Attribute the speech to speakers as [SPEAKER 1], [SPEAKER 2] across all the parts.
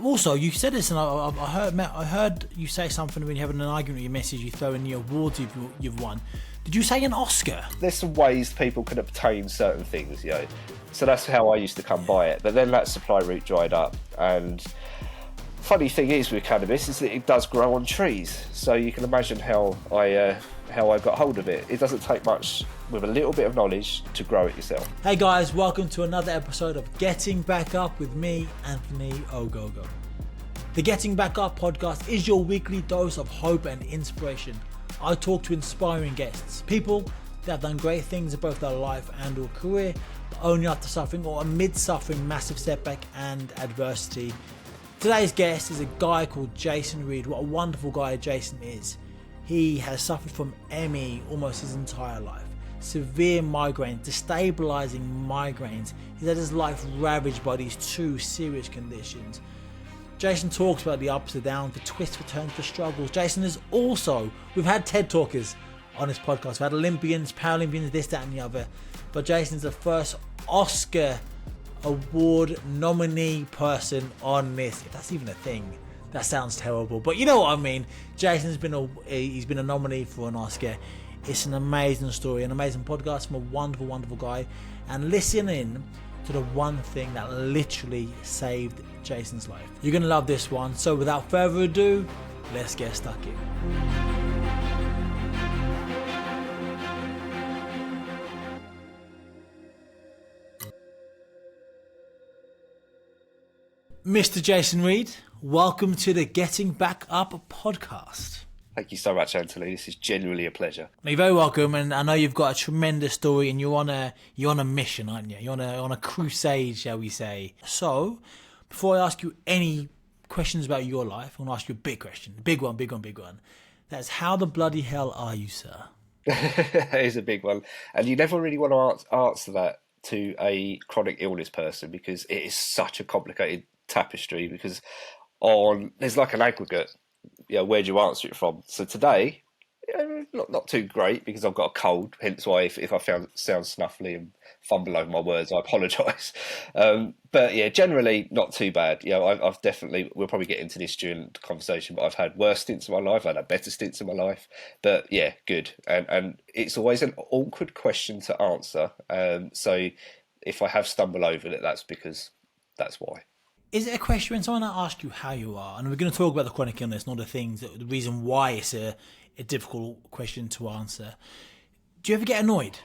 [SPEAKER 1] Also, you said this, and I heard you say something when you're having an argument with your missus, you throw in the awards you've won. Did you say an Oscar?
[SPEAKER 2] There's some ways people can obtain certain things, So that's how I used to come by it. But then that supply route dried up. And funny thing is with cannabis is that it does grow on trees. So you can imagine how I got hold of it. It doesn't take much with a little bit of knowledge to grow it yourself.
[SPEAKER 1] Hey guys, welcome to another episode of Getting Back Up with me, Anthony Ogogo. The Getting Back Up podcast is your weekly dose of hope and inspiration. I talk to inspiring guests, people that have done great things in both their life and or career, but only after suffering or amid suffering massive setback and adversity. Today's guest is a guy called Jason Reed. What a wonderful guy Jason is. He has suffered from ME almost his entire life. Severe migraines, destabilizing migraines. He's had his life ravaged by these two serious conditions. Jason talks about the ups and downs, the twists, the turns, the struggles. Jason is also, we've had TED talkers on this podcast. We've had Olympians, Paralympians, this, that and the other. But Jason's the first Oscar award nominee person on this. If that's even a thing. That sounds terrible, but you know what I mean. Jason's been a nominee for an Oscar. It's an amazing story, an amazing podcast from a wonderful, wonderful guy. And listen in to the one thing that literally saved Jason's life. You're going to love this one. So without further ado, let's get stuck in. Mr. Jason Reed, welcome to the Getting Back Up podcast.
[SPEAKER 2] Thank you so much, Anthony. This is genuinely a pleasure.
[SPEAKER 1] You're very welcome, and I know you've got a tremendous story, and you're on a mission, aren't you? You're on a crusade, shall we say? So, before I ask you any questions about your life, I'm going to ask you a big question, big one. That's how the bloody hell are you, sir?
[SPEAKER 2] That is a big one, and you never really want to answer that to a chronic illness person because it is such a complicated tapestry. Because there's like an aggregate. Where do you answer it from? So today, not too great because I've got a cold. Hence why if I sound snuffly and fumble over my words, I apologise. But yeah, generally not too bad. I've definitely, we'll probably get into this during the conversation, but I've had worse stints in my life. I've had better stints in my life. But yeah, good. And it's always an awkward question to answer. So if I have stumbled over it, that's because that's why.
[SPEAKER 1] Is it a question when someone asks you how you are? And we're going to talk about the chronic illness, not the reason why it's a difficult question to answer. Do you ever get annoyed?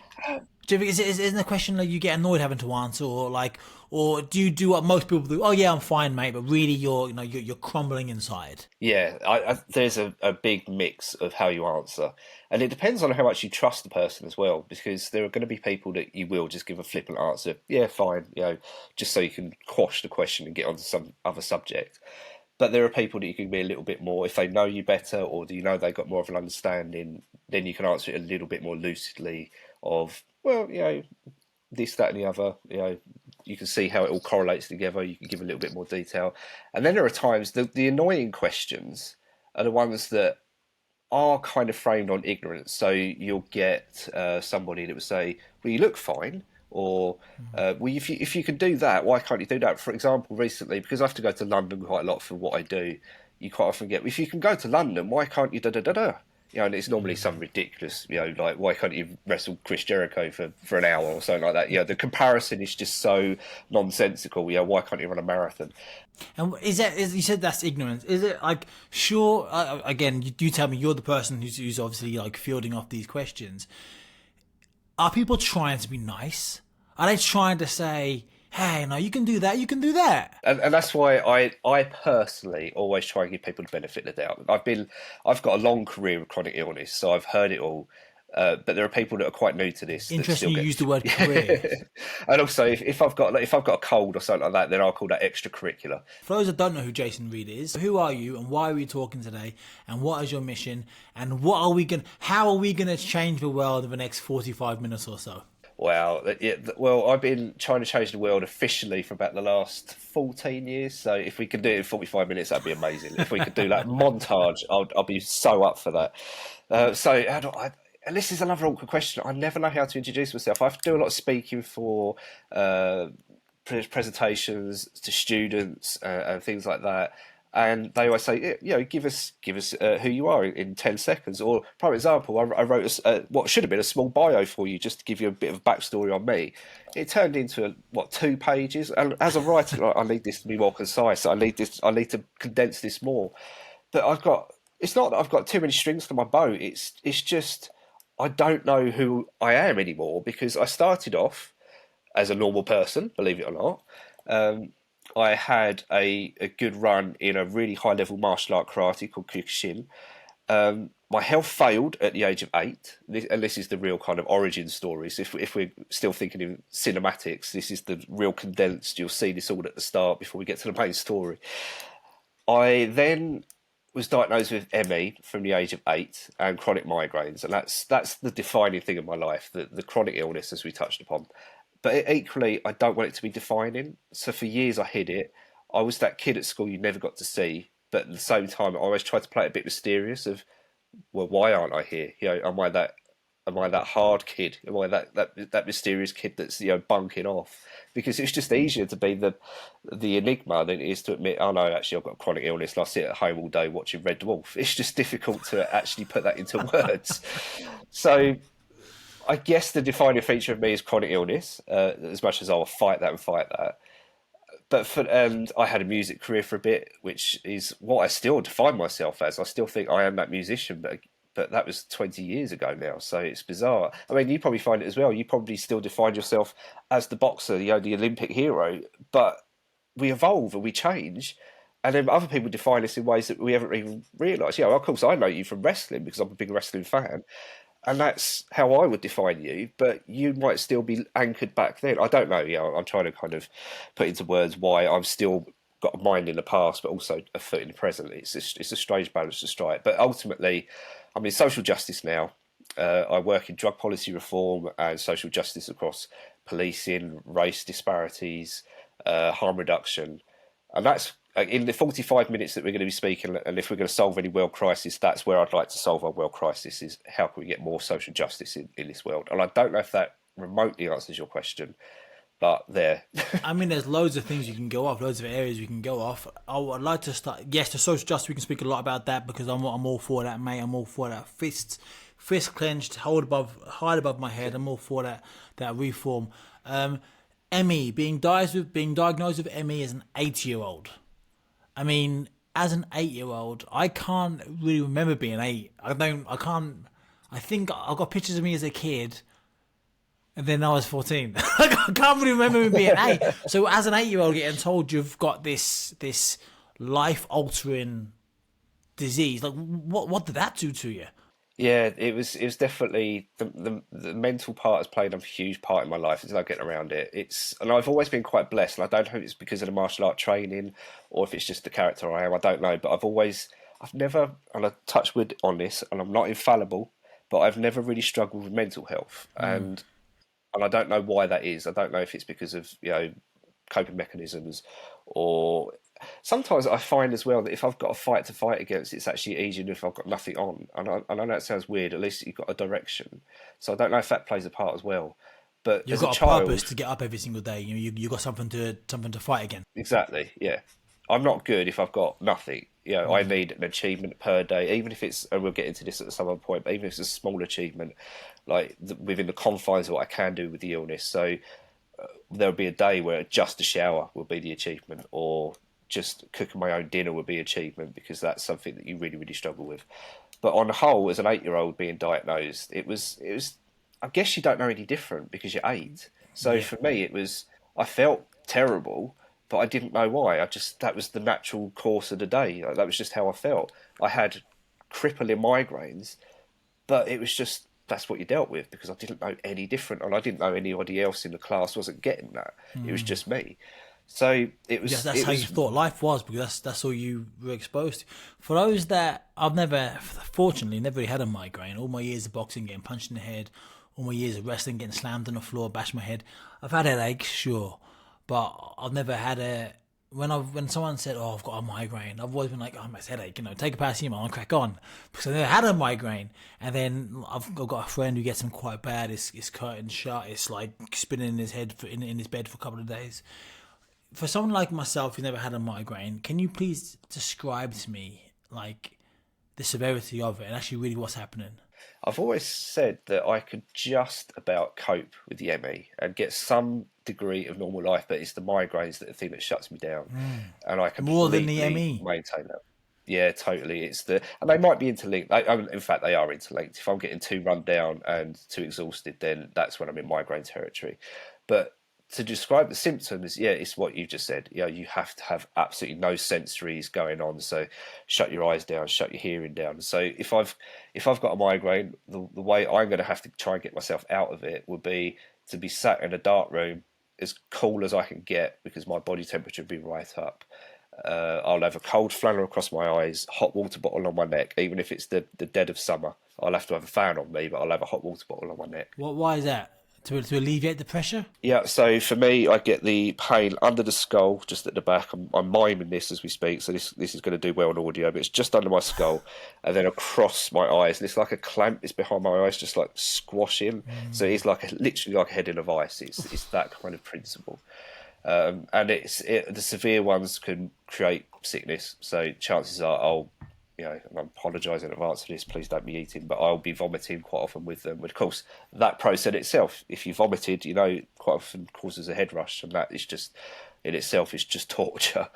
[SPEAKER 1] Isn't a question like you get annoyed having to answer, or do you do what most people do? Oh yeah, I'm fine, mate, but really you're crumbling inside.
[SPEAKER 2] Yeah, there's a big mix of how you answer, and it depends on how much you trust the person as well. Because there are going to be people that you will just give a flippant answer. Yeah, fine, just so you can quash the question and get onto some other subject. But there are people that you can be a little bit more, if they know you better or they've got more of an understanding, then you can answer it a little bit more lucidly of, well, this, that and the other, you can see how it all correlates together. You can give a little bit more detail. And then there are times, the annoying questions are the ones that are kind of framed on ignorance. So you'll get somebody that will say, well, you look fine. Or, well, if you can do that, why can't you do that? For example, recently, because I have to go to London quite a lot for what I do, you quite often get, if you can go to London, why can't you da-da-da-da? And it's normally some ridiculous, like, why can't you wrestle Chris Jericho for an hour or something like that? The comparison is just so nonsensical. Why can't you run a marathon?
[SPEAKER 1] And you said that's ignorance. Is it like, sure, again, you tell me, you're the person who's obviously like fielding off these questions. Are people trying to be nice? Are they trying to say, hey, no, you can do that, you can do that?
[SPEAKER 2] And that's why I personally always try and give people the benefit of the doubt. I've got a long career of chronic illness, so I've heard it all. But there are people that are quite new to this.
[SPEAKER 1] Interesting you use the word career.
[SPEAKER 2] And also, if I've got a cold or something like that, then I'll call that extracurricular.
[SPEAKER 1] For those that don't know who Jason Reed is, who are you and why are we talking today? And what is your mission? And how are we going to change the world in the next 45 minutes or so?
[SPEAKER 2] Wow. Well, I've been trying to change the world officially for about the last 14 years. So if we could do it in 45 minutes, that'd be amazing. If we could do that montage, I'll be so up for that. And this is another awkward question. I never know how to introduce myself. I have to do a lot of speaking for presentations to students and things like that. And they always say, you know, give us who you are in 10 seconds. Or, prime example, I wrote what should have been a small bio for you just to give you a bit of backstory on me. It turned into, 2 pages. And as a writer, I need this to be more concise. I need to condense this more. But it's not that I've got too many strings to my bow. It's just, I don't know who I am anymore because I started off as a normal person, believe it or not. I had a good run in a really high level martial art karate called Kyokushin. My health failed at the age of 8, and this is the real kind of origin story. So if we're still thinking in cinematics, this is the real condensed. You'll see this all at the start before we get to the main story. I then was diagnosed with ME from the age of 8 and chronic migraines, and that's the defining thing in my life, the chronic illness, as we touched upon. But equally, I don't want it to be defining. So for years, I hid it. I was that kid at school you never got to see. But at the same time, I always tried to play it a bit mysterious of, well, why aren't I here? You know, am I that hard kid? Am I that mysterious kid that's, you know, bunking off? Because it's just easier to be the enigma than it is to admit, oh no, actually I've got a chronic illness and I sit at home all day watching Red Dwarf. It's just difficult to actually put that into words. So I guess the defining feature of me is chronic illness, as much as I'll fight that. And I had a music career for a bit, which is what I still define myself as. I still think I am that musician, but that was 20 years ago now, so it's bizarre. I mean, you probably find it as well. You probably still define yourself as the boxer, you know, the Olympic hero, but we evolve and we change. And then other people define us in ways that we haven't even realised. Yeah, well, of course, I know you from wrestling because I'm a big wrestling fan. And that's how I would define you, but you might still be anchored back then. I don't know. Yeah, I'm trying to kind of put into words why I've still got a mind in the past, but also a foot in the present. It's a strange balance to strike. But ultimately, I'm in social justice now. I work in drug policy reform and social justice across policing, race disparities, harm reduction, and that's in the 45 minutes that we're going to be speaking, and if we're going to solve any world crisis, that's where I'd like to solve our world crisis, is how can we get more social justice in this world? And I don't know if that remotely answers your question, but there.
[SPEAKER 1] I mean, there's loads of things you can go off, loads of areas we can go off. I'd like to start, yes, the social justice, we can speak a lot about that because I'm all for that, mate. I'm all for that. Fist clenched, high above my head. I'm all for that reform. ME, being diagnosed with ME as an 8-year-old. I mean, as an 8-year-old, I can't really remember being 8. I think I've got pictures of me as a kid, and then I was 14. I can't really remember me being 8. So as an 8-year-old getting told you've got this life-altering disease, like what did that do to you?
[SPEAKER 2] Yeah, it was definitely the mental part has played a huge part in my life. There's no getting around it. And I've always been quite blessed, and I don't know if it's because of the martial art training or if it's just the character I am. I don't know, but I've never, and I touch wood on this, and I'm not infallible, but I've never really struggled with mental health, and I don't know why that is. I don't know if it's because of, you know, coping mechanisms, or sometimes I find as well that if I've got a fight to fight against, it's actually easier than if I've got nothing on. And I know that sounds weird. At least you've got a direction. So I don't know if that plays a part as well. But
[SPEAKER 1] you've got a purpose to get up every single day. You got something to fight again.
[SPEAKER 2] Exactly. Yeah, I'm not good if I've got nothing. You know, I need an achievement per day, even if it's, and we'll get into this at some other point, but even if it's a small achievement, like within the confines of what I can do with the illness. So there'll be a day where just a shower will be the achievement, or just cooking my own dinner would be achievement, because that's something that you really, really struggle with. But on the whole, as an 8-year-old being diagnosed, it was. I guess you don't know any different because you're 8. So for me, I felt terrible, but I didn't know why. That was the natural course of the day. That was just how I felt. I had crippling migraines, but it was just, that's what you dealt with, because I didn't know any different, and I didn't know anybody else in the class wasn't getting that. It was just me. So it was.
[SPEAKER 1] Yes, that's how you thought life was, because that's all you were exposed to. For those that fortunately, never really had a migraine. All my years of boxing, getting punched in the head, all my years of wrestling, getting slammed on the floor, bashed my head. I've had headaches, sure, but I've never had when someone said, "Oh, I've got a migraine," I've always been like, "Oh, my headache, take a paracetamol and crack on," because I never had a migraine. And then I've got a friend who gets them quite bad. It's curtains shut. It's like spinning in his head in his bed for a couple of days. for someone like myself who's never had a migraine, can you please describe to me like the severity of it and actually really what's happening?
[SPEAKER 2] I've always said that I could just about cope with the ME and get some degree of normal life, but it's the migraines that the thing that shuts me down, and I
[SPEAKER 1] More than the
[SPEAKER 2] completely
[SPEAKER 1] ME.
[SPEAKER 2] maintain that. Yeah, totally. And they might be interlinked. In fact, they are interlinked. If I'm getting too run down and too exhausted, then that's when I'm in migraine territory. But to describe the symptoms, yeah, it's what you've just said. You know, you have to have absolutely no sensories going on. So shut your eyes down, shut your hearing down. So if I've got a migraine, the way I'm going to have to try and get myself out of it would be to be sat in a dark room as cool as I can get because my body temperature would be right up. I'll have a cold flannel across my eyes, hot water bottle on my neck, even if it's the dead of summer. I'll have to have a fan on me, but I'll have a hot water bottle on my neck.
[SPEAKER 1] Why is that? To alleviate the pressure?
[SPEAKER 2] Yeah, so for me, I get the pain under the skull, just at the back. I'm miming this as we speak, so this is going to do well on audio, but it's just under my skull and then across my eyes. And it's like a clamp is behind my eyes, just like squashing. So it's like literally like a head in a vice. It's that kind of principle. And the severe ones can create sickness. So chances are and I apologise in advance for this, please don't be eating, but I'll be vomiting quite often with them. But of course, that process itself, if you vomited, quite often causes a head rush, and that is just, in itself, is just torture.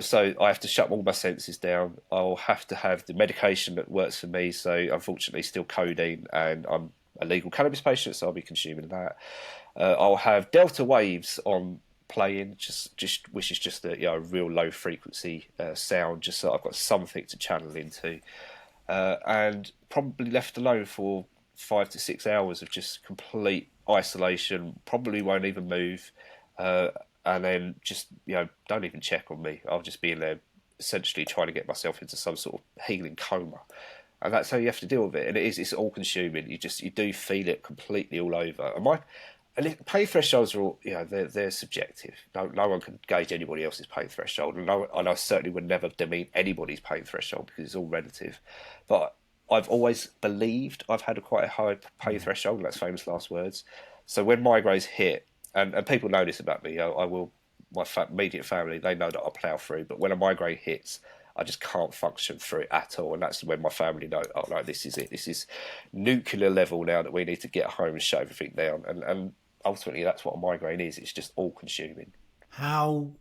[SPEAKER 2] So I have to shut all my senses down. I'll have to have the medication that works for me. So unfortunately, still codeine, and I'm a legal cannabis patient, so I'll be consuming that. I'll have delta waves on playing, which is just a real low frequency sound, just so I've got something to channel into, and probably left alone for 5 to 6 hours of just complete isolation. Probably won't even move, and then just don't even check on me. I'll just be in there essentially trying to get myself into some sort of healing coma. And that's how you have to deal with it. And it's all consuming. You do feel it completely all over. And pain thresholds are all, they're subjective. No one can gauge anybody else's pain threshold. And I certainly would never demean anybody's pain threshold because it's all relative. But I've always believed I've had quite a high pain threshold, and that's famous last words. So when migraines hit, and people know this about me, my immediate family, they know that I'll plough through. But when a migraine hits, I just can't function through it at all. And that's when my family know, oh no, this is it. This is nuclear level now that we need to get home and shut everything down. And ultimately, that's what a migraine is. It's just all consuming.
[SPEAKER 1] How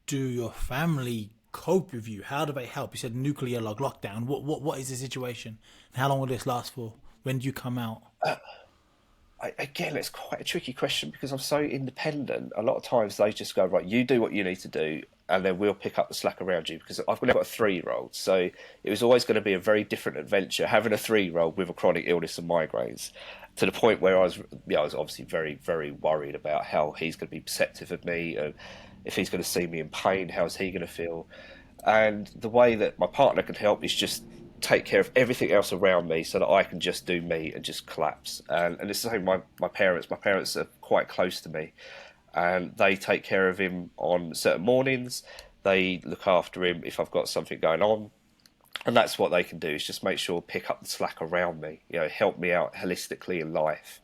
[SPEAKER 1] do your family cope with you? How do they help? You said nuclear like lockdown. What is the situation? And how long will this last for? When do you come out?
[SPEAKER 2] Again, it's quite a tricky question because I'm so independent. A lot of times they just go, right, you do what you need to do, and then we'll pick up the slack around you, because I've got a 3-year-old. So it was always going to be a very different adventure having a 3-year-old with a chronic illness and migraines, to the point where I was obviously very, very worried about how he's going to be perceptive of me, if he's going to see me in pain, how's he going to feel? And the way that my partner can help is just take care of everything else around me so that I can just do me and just collapse. And it's the same with my parents. My parents are quite close to me, and they take care of him on certain mornings. They look after him if I've got something going on. And that's what they can do, is just make sure, pick up the slack around me, help me out holistically in life.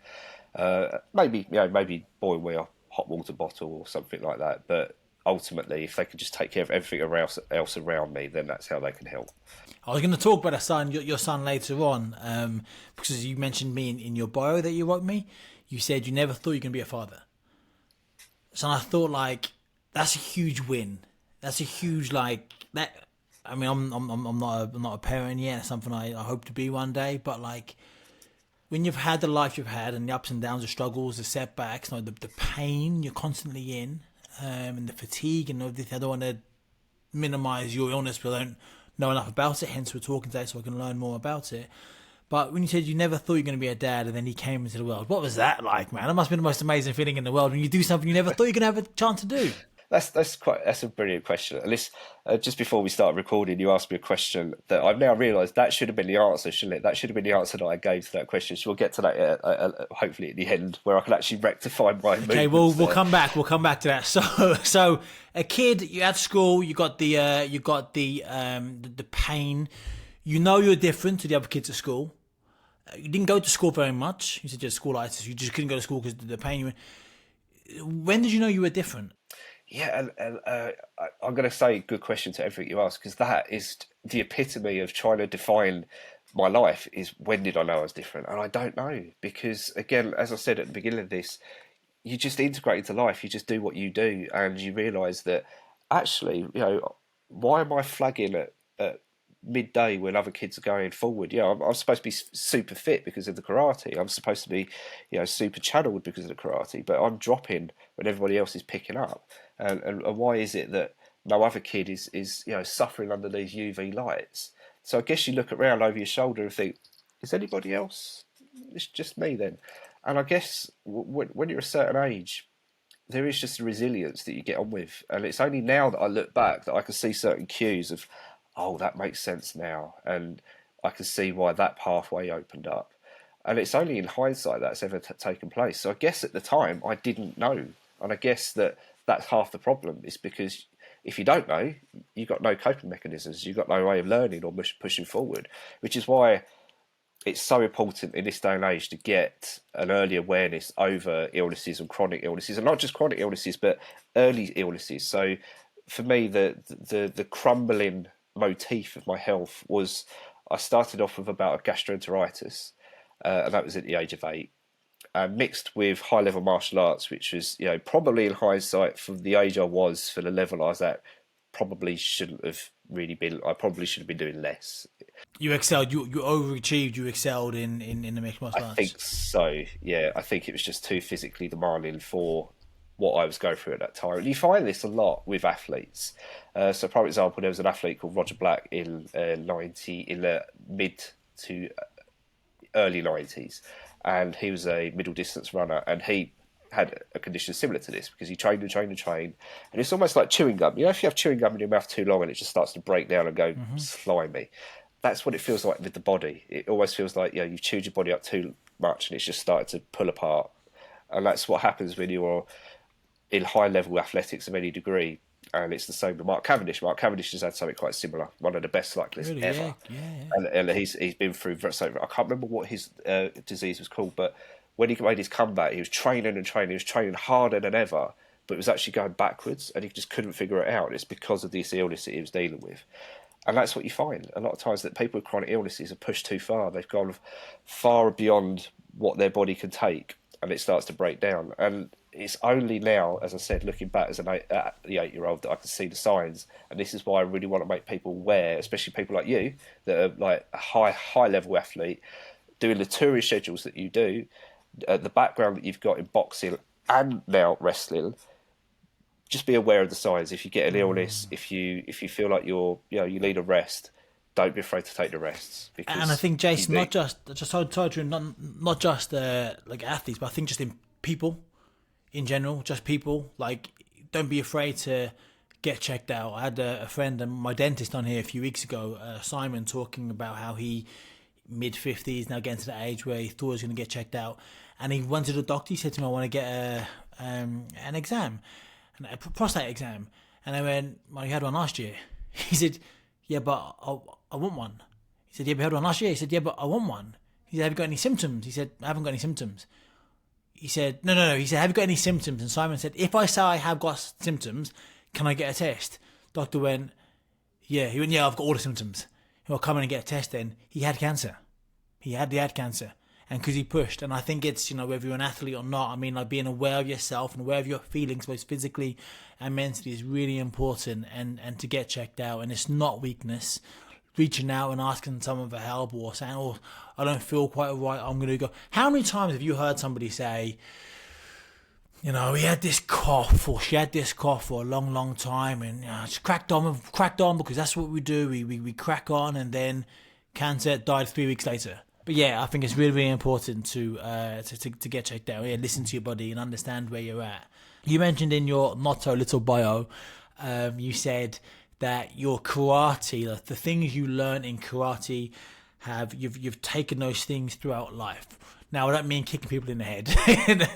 [SPEAKER 2] Maybe boil me a hot water bottle or something like that. But ultimately, if they can just take care of everything else around me, then that's how they can help.
[SPEAKER 1] I was going to talk about your son later on, because you mentioned me in your bio that you wrote me. You said you never thought you were going to be a father. So I thought, that's a huge win. That's a huge that. I mean, I'm not a parent yet. It's something I hope to be one day. But when you've had the life you've had, and the ups and downs, the struggles, the setbacks, the pain you're constantly in, and the fatigue and everything. I don't want to minimize your illness, but I don't know enough about it. Hence, we're talking today so I can learn more about it. But when you said you never thought you were going to be a dad, and then he came into the world, what was that like, man? That must have been the most amazing feeling in the world when you do something you never thought you were going to have a chance to do.
[SPEAKER 2] That's a brilliant question. At least, just before we started recording, you asked me a question that I've now realised that should have been the answer, shouldn't it? That should have been the answer that I gave to that question. So we'll get to that hopefully at the end, where I can actually rectify my movements.
[SPEAKER 1] Okay, we'll come back. We'll come back to that. So a kid, you at school, you got the pain. You're different to the other kids at school. You didn't go to school very much. You said you had schoolitis. You just couldn't go to school because of the pain you were in. When did you know you were different?
[SPEAKER 2] Yeah, I'm going to say good question to everything you ask, because that is the epitome of trying to define my life. Is when did I know I was different? And I don't know, because again, as I said at the beginning of this, you just integrate into life. You just do what you do, and you realise that actually, why am I flagging at midday when other kids are going forward? Yeah, I'm supposed to be super fit because of the karate. I'm supposed to be, super channeled because of the karate, but I'm dropping when everybody else is picking up. And why is it that no other kid is suffering under these UV lights? So I guess you look around over your shoulder and think, is anybody else? It's just me then. And I guess when you're a certain age, there is just a resilience that you get on with. And it's only now that I look back that I can see certain cues of, oh, that makes sense now. And I can see why that pathway opened up. And it's only in hindsight that's ever taken place. So I guess at the time I didn't know. And I guess that's half the problem, is because if you don't know, you've got no coping mechanisms, you've got no way of learning or pushing forward, which is why it's so important in this day and age to get an early awareness over illnesses and chronic illnesses, and not just chronic illnesses, but early illnesses. So for me, the crumbling motif of my health was I started off with about a gastroenteritis, and that was at the age of 8. Mixed with high level martial arts, which was, probably in hindsight, from the age I was, for the level I was at, probably shouldn't have really been. I probably should have been doing less.
[SPEAKER 1] You excelled. You overachieved. You excelled in the mixed
[SPEAKER 2] I
[SPEAKER 1] martial arts.
[SPEAKER 2] think so. Yeah, I think it was just too physically demanding for what I was going through at that time. And you find this a lot with athletes. So, for example, there was an athlete called Roger Black in the mid to early 90s, and he was a middle distance runner, and he had a condition similar to this because he trained and trained and trained, and it's almost like chewing gum. If you have chewing gum in your mouth too long and it just starts to break down and go slimy, that's what it feels like with the body. It always feels like you've chewed your body up too much and it's just started to pull apart, and that's what happens when you're in high level athletics of any degree. And it's the same with Mark Cavendish. Mark Cavendish has had something quite similar. One of the best cyclists
[SPEAKER 1] Really?
[SPEAKER 2] ever.
[SPEAKER 1] Yeah.
[SPEAKER 2] And he's been through. So I can't remember what his disease was called, but when he made his comeback, he was training and training. He was training harder than ever, but it was actually going backwards, and he just couldn't figure it out. And it's because of this illness that he was dealing with. And that's what you find a lot of times, that people with chronic illnesses are pushed too far. They've gone far beyond what their body can take, and it starts to break down. And it's only now, as I said, looking back as the 8-year-old, that I can see the signs. And this is why I really want to make people aware, especially people like you that are like a high level athlete, doing the touring schedules that you do, the background that you've got in boxing and now wrestling. Just be aware of the signs. If you get an illness, if you feel like you need a rest, don't be afraid to take the rests.
[SPEAKER 1] And I think, Jason, not just like athletes, but I think just in people in general, just people, like, don't be afraid to get checked out. I had a friend and my dentist on here a few weeks ago, Simon, talking about how he, mid-50s, now getting to the age where he thought he was going to get checked out, and he went to the doctor. He said to me, I want to get an exam, a prostate exam. And I went, well, you had one last year. He said, yeah, but I want one. He said, yeah, but you had one last year. He said, yeah, but I want one. He said, have you got any symptoms? He said, I haven't got any symptoms. He said, no. He said, have you got any symptoms? And Simon said, if I say I have got symptoms, can I get a test? Doctor went, yeah. He went, yeah, I've got all the symptoms. He went, come in and get a test then. He had cancer. He had cancer. And because he pushed. And I think it's, whether you're an athlete or not, I mean, like, being aware of yourself and aware of your feelings, both physically and mentally, is really important, and to get checked out. And it's not weakness. Reaching out and asking someone for help, or saying, oh, I don't feel quite right, I'm going to go. How many times have you heard somebody say, he had this cough, or she had this cough for a long, long time, and just cracked on because that's what we do. We crack on, and then cancer, died 3 weeks later. But yeah, I think it's really, really important to get checked out. Yeah, listen to your body and understand where you're at. You mentioned in your not so little bio, you said that your karate, the things you learn in karate, you've taken those things throughout life. Now, I don't mean kicking people in the head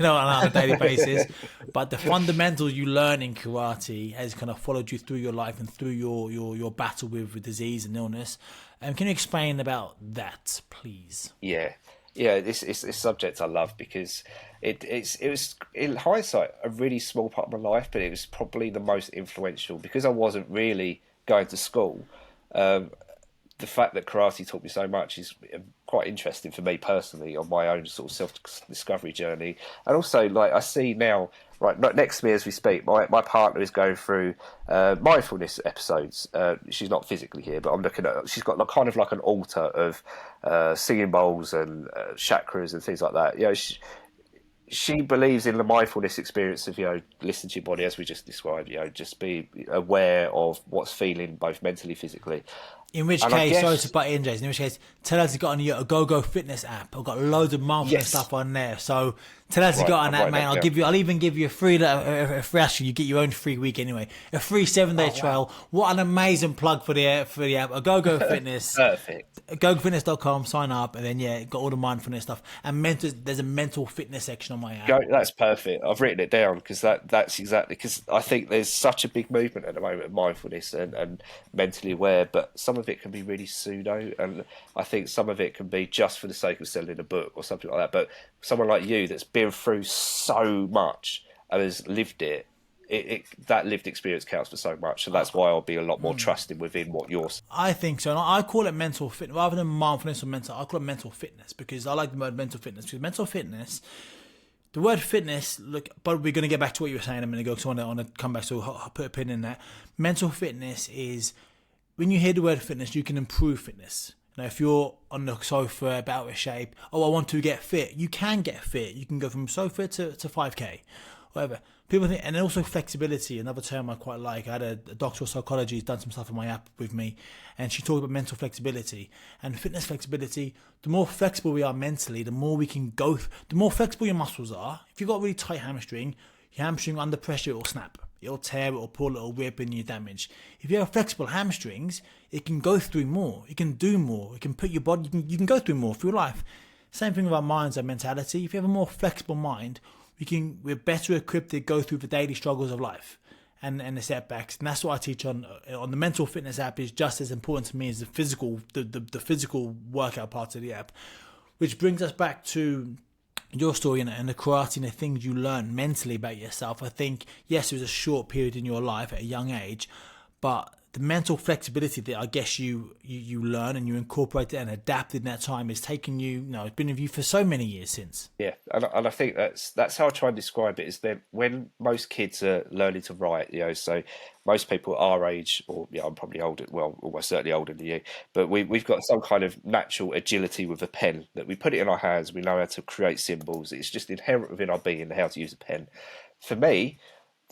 [SPEAKER 1] on a daily basis, but the fundamentals you learn in karate has kind of followed you through your life and through your battle with disease and illness. Can you explain about that, please?
[SPEAKER 2] Yeah. Yeah, it's a subject I love because it was in hindsight a really small part of my life, but it was probably the most influential because I wasn't really going to school. Um, the fact that karate taught me so much is quite interesting for me personally on my own sort of self discovery journey. And also, like I see now, right next to me as we speak, my partner is going through mindfulness episodes. She's not physically here, but I'm looking at. She's got like, kind of like an altar of singing bowls and chakras and things like that. You know, she believes in the mindfulness experience of listen to your body as we just described. Just be aware of what's feeling both mentally, physically.
[SPEAKER 1] In which
[SPEAKER 2] And I
[SPEAKER 1] case, sorry to
[SPEAKER 2] guess,
[SPEAKER 1] butt in, Jason. In which case, tell her to get on your Go Fitness app. I've got loads of mindfulness
[SPEAKER 2] yes,
[SPEAKER 1] stuff on there. So tell her to get
[SPEAKER 2] right,
[SPEAKER 1] on
[SPEAKER 2] I'm
[SPEAKER 1] that,
[SPEAKER 2] writing
[SPEAKER 1] mate.
[SPEAKER 2] that down.
[SPEAKER 1] I'll even give you a free, a free. Actually, you get your own free week anyway. A free 7 day
[SPEAKER 2] Oh, wow.
[SPEAKER 1] trial. What an amazing plug for the app. A Go Fitness.
[SPEAKER 2] Perfect.
[SPEAKER 1] GoFitness.com, sign up, and then got all the mindfulness stuff. And there's a mental fitness section on my app.
[SPEAKER 2] Go, that's perfect. I've written it down because that's exactly because I think there's such a big movement at the moment of mindfulness and mentally aware, but some of it can be really pseudo, and I think some of it can be just for the sake of selling a book or something like that. But someone like you that's been through so much and has lived it, that lived experience counts for so much, so that's why I'll be a lot more trusting within what you're saying.
[SPEAKER 1] I think so. And I call it mental fitness rather than mindfulness or mental. I call it mental fitness because I like the word mental fitness. Because mental fitness, the word fitness, look, but we're going to get back to what you were saying a minute ago because I want to come back, so I'll put a pin in that. Mental fitness is when you hear the word fitness, you can improve fitness. Now, if you're on the sofa about a shape, I want to get fit, you can get fit. You can go from sofa to 5K, whatever. People think, and also flexibility, another term I quite like. I had a doctor of psychology who's done some stuff on my app with me, and she talked about mental flexibility and fitness flexibility. The more flexible we are mentally, the more we can go. The more flexible your muscles are. If you've got a really tight hamstring, your hamstring under pressure, it will snap. It'll tear, it'll pull, it'll rip, and you damage. If you have flexible hamstrings, it can go through more. It can do more. It can put your body. You can go through more through life. Same thing with our minds, our mentality. If you have a more flexible mind, we're better equipped to go through the daily struggles of life and the setbacks. And that's what I teach on the mental fitness app is just as important to me as the physical workout part of the app. Which brings us back to your story and the karate and the things you learn mentally about yourself. I think, yes, it was a short period in your life at a young age, but the mental flexibility that I guess you learn and you incorporate it and adapt in that time is taking you, it's been with you for so many years since.
[SPEAKER 2] Yeah, and I think that's how I try and describe it. Is that when most kids are learning to write, so most people our age, or I'm probably older, well, almost certainly older than you, but we've got some kind of natural agility with a pen that we put it in our hands. We know how to create symbols. It's just inherent within our being how to use a pen. For me,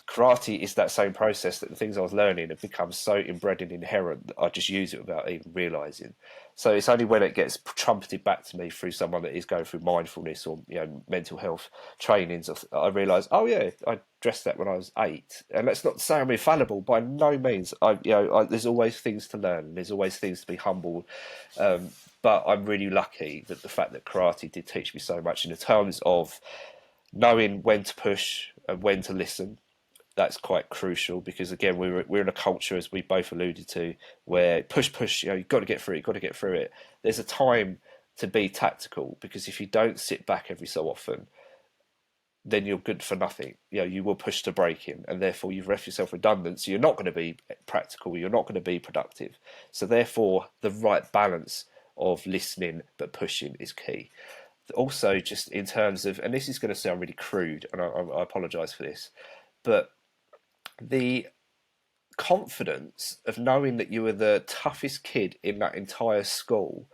[SPEAKER 2] karate is that same process that the things I was learning have become so inbred and inherent that I just use it without even realizing. So it's only when it gets trumpeted back to me through someone that is going through mindfulness or mental health trainings, I realise, oh yeah, I dressed that when I was 8. And that's not to say I'm infallible by no means. There's always things to learn. There's always things to be humbled. But I'm really lucky that the fact that karate did teach me so much in the terms of knowing when to push and when to listen. That's quite crucial because again we're in a culture, as we both alluded to, where push you've got to get through it. There's a time to be tactical because if you don't sit back every so often, then you're good for nothing. You will push to breaking, and therefore you've left yourself redundant, so you're not going to be practical, you're not going to be productive. So therefore the right balance of listening but pushing is key. Also, just in terms of, and this is going to sound really crude, and I apologize for this, but the confidence of knowing that you were the toughest kid in that entire school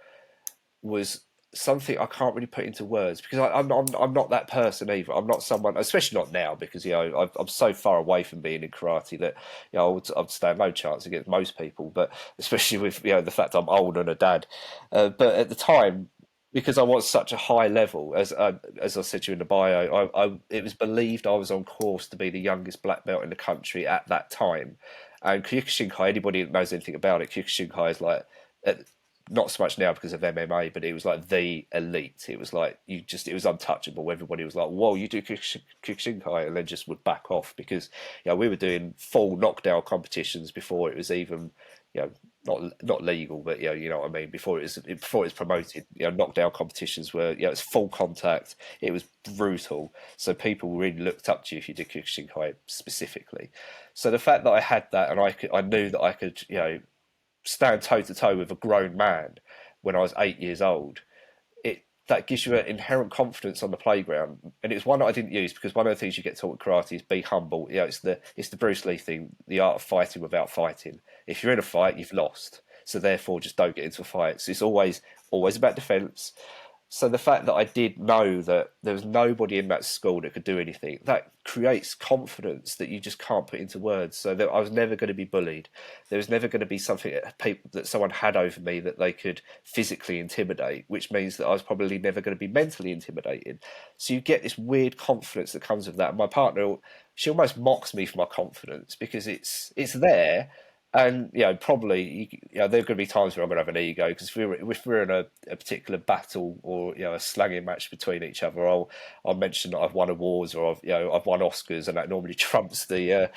[SPEAKER 2] was something I can't really put into words because I'm not that person either. I'm not someone, especially not now, because I'm so far away from being in karate that I'd stand no chance against most people. But especially with the fact I'm old and a dad. But at the time, because I was such a high level, as I said to you in the bio, it was believed I was on course to be the youngest black belt in the country at that time. And Kyokushinkai, anybody that knows anything about it, Kyokushinkai is like not so much now because of MMA, but it was like the elite. It was like it was untouchable. Everybody was like, "Whoa, you do Kyokushinkai," and then just would back off because we were doing full knockdown competitions before it was even not legal, but you know what I mean. Before it was promoted, knockdown competitions were it's full contact. It was brutal, so people really looked up to you if you did Kyokushinkai specifically. So the fact that I had that and I knew that I could stand toe to toe with a grown man when I was 8 years old, that gives you an inherent confidence on the playground. And it's one that I didn't use because one of the things you get taught with karate is be humble. It's the Bruce Lee thing, the art of fighting without fighting. If you're in a fight, you've lost. So therefore, just don't get into a fight. So it's always about defence. So the fact that I did know that there was nobody in that school that could do anything, that creates confidence that you just can't put into words. So that I was never going to be bullied. There was never going to be something that someone had over me that they could physically intimidate, which means that I was probably never going to be mentally intimidated. So you get this weird confidence that comes with that. My partner, she almost mocks me for my confidence because it's there. And probably there are going to be times where I'm going to have an ego because if we're in a particular battle or a slanging match between each other, I'll mention that I've won awards or I've won Oscars, and that normally trumps the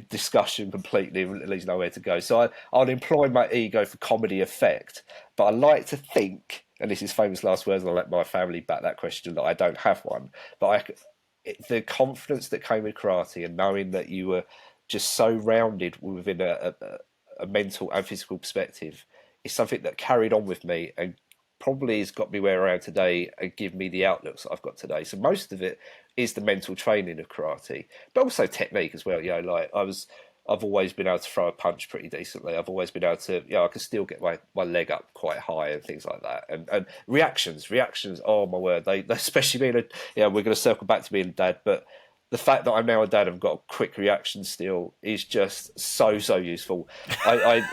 [SPEAKER 2] discussion completely and leaves nowhere to go. So I'll employ my ego for comedy effect, but I like to think, and this is famous last words, and I'll let my family back that question, that I don't have one, but the confidence that came with karate and knowing that you were just so rounded within a mental and physical perspective is something that carried on with me and probably has got me where I am today and give me the outlooks that I've got today. So most of it is the mental training of karate, but also technique as well. Like I've always been able to throw a punch pretty decently. I've always been able to, I can still get my leg up quite high and things like that. And reactions, oh my word, they especially being we're going to circle back to being a dad, but the fact that I'm now a dad and got a quick reaction still is just so useful. I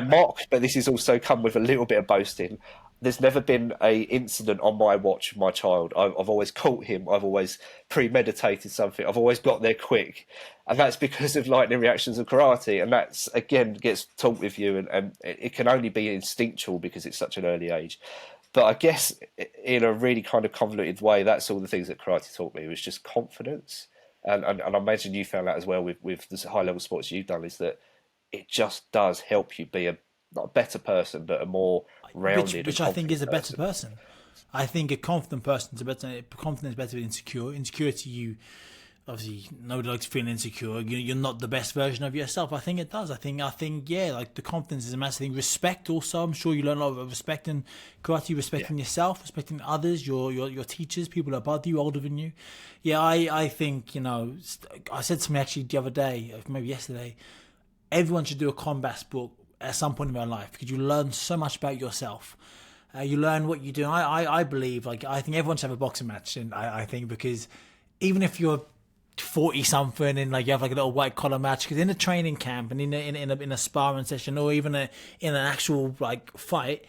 [SPEAKER 2] mock, but this has also come with a little bit of boasting. There's never been a incident on my watch with my child. I've always caught him. I've always premeditated something. I've always got there quick, and that's because of lightning reactions of karate. And that's again gets taught with you, and it can only be instinctual because it's such an early age. But I guess in a really kind of convoluted way, that's all the things that karate taught me was just confidence. And I imagine you found that as well with the high level sports you've done, is that it just does help you be not a better person, but a more rounded,
[SPEAKER 1] which I think is a better person. I think a confident person is confident is better than insecure. Insecurity, obviously nobody likes feeling insecure. You're not the best version of yourself. I think it does. I think like the confidence is a massive thing. Respect also. I'm sure you learn a lot of respect in karate, respecting yourself, respecting others, your teachers, people above you, older than you. Yeah, I think I said something actually the other day, maybe yesterday. Everyone should do a combat sport at some point in their life because you learn so much about yourself. You learn what you do. I believe, I think everyone should have a boxing match, and I think because even if you're 40 something and you have a little white collar match, because in a training camp and in a sparring session or even in an actual fight,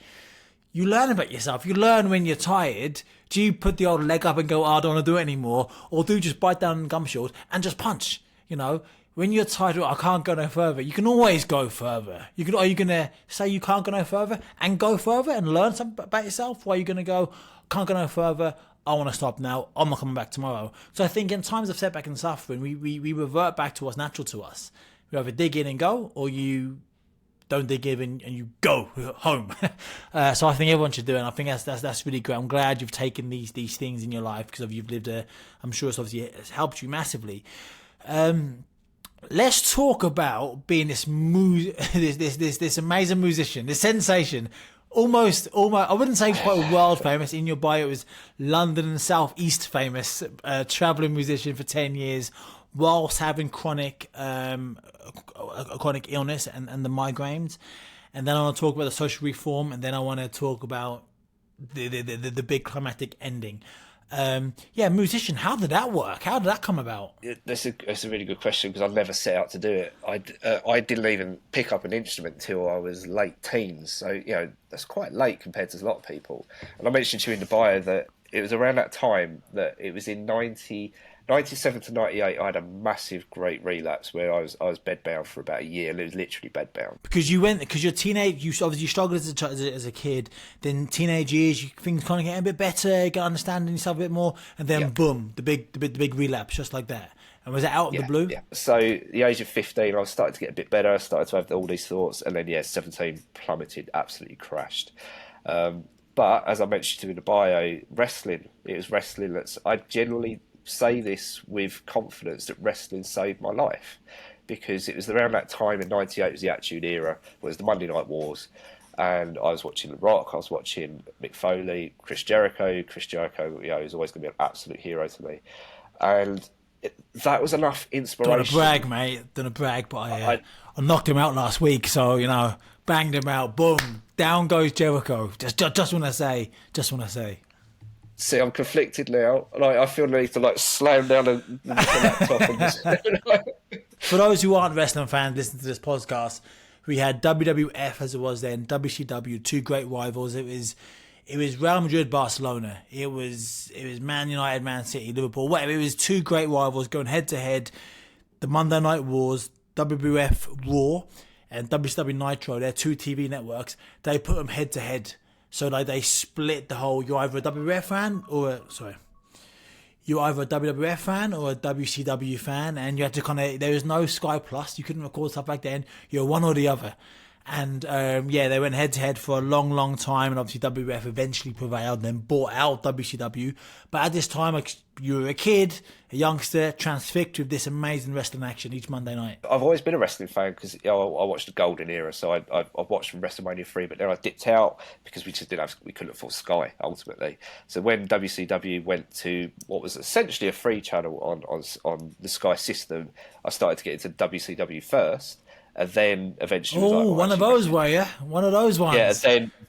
[SPEAKER 1] you learn about yourself. You learn when you're tired. Do you put the old leg up and go, I don't want to do it anymore, or do you just bite down gum shield and just punch? When you're tired, I can't go no further. You can always go further. Are you gonna say you can't go no further and go further and learn something about yourself? Or are you gonna go, can't go no further, I want to stop now, I'm not coming back tomorrow? So I think in times of setback and suffering, we revert back to what's natural to us. We either dig in and go, or you don't dig in and you go home. So I think everyone should do it, and I think that's really great. I'm glad you've taken these things in your life because you've lived I'm sure it's helped you massively. Let's talk about being this amazing musician, this sensation. Almost, I wouldn't say quite world famous. In your bio, it was London and South East famous, traveling musician for 10 years, whilst having chronic illness and the migraines. And then I want to talk about the social reform, and then I want to talk about the big climatic ending. Musician, how did that work? How did that come about?
[SPEAKER 2] That's a really good question because I've never set out to do it. I didn't even pick up an instrument until I was late teens, so that's quite late compared to a lot of people. And I mentioned to you in the bio that it was around that time, that it was in 97 to 98, I had a massive, great relapse where I was bedbound for about a year, and it was literally bedbound.
[SPEAKER 1] Because you're teenage, you obviously struggled as a kid. Then teenage years, things kind of get a bit better, get understanding yourself a bit more, and then boom, the big relapse, just like that. And was it out of the blue?
[SPEAKER 2] Yeah. So the age of 15, I was starting to get a bit better. I started to have all these thoughts, and then 17 plummeted, absolutely crashed. But as I mentioned to you in the bio, wrestling. It was wrestling I generally say this with confidence that wrestling saved my life, because it was around that time in '98 was the Attitude Era, was the Monday Night Wars, and I was watching The Rock, I was watching Mick Foley, Chris Jericho. Chris Jericho, is always going to be an absolute hero to me, and that was enough inspiration.
[SPEAKER 1] Don't brag, mate. Don't brag, but I knocked him out last week, so banged him out. Boom, down goes Jericho. Just want to say.
[SPEAKER 2] See, I'm conflicted now. I feel the need to slam down the laptop. And just...
[SPEAKER 1] For those who aren't wrestling fans, listen to this podcast. We had WWF as it was then, WCW, two great rivals. It was Real Madrid, Barcelona. It was Man United, Man City, Liverpool. Whatever. It was two great rivals going head to head. The Monday Night Wars, WWF Raw, and WCW Nitro. They're two TV networks. They put them head to head. So they split the whole. You're either a WWF fan or a WCW fan, and you had to there was no Sky Plus. You couldn't record stuff back then. You're one or the other. And they went head to head for a long, long time, and obviously WWF eventually prevailed and then bought out WCW. But at this time, you were a kid, a youngster, transfixed with this amazing wrestling action each Monday night.
[SPEAKER 2] I've always been a wrestling fan because I watched the Golden Era, so I watched from WrestleMania 3, but then I dipped out because we couldn't afford Sky ultimately. So when WCW went to what was essentially a free channel on the Sky system, I started to get into WCW first. And then eventually,
[SPEAKER 1] one of those ones.
[SPEAKER 2] Yeah,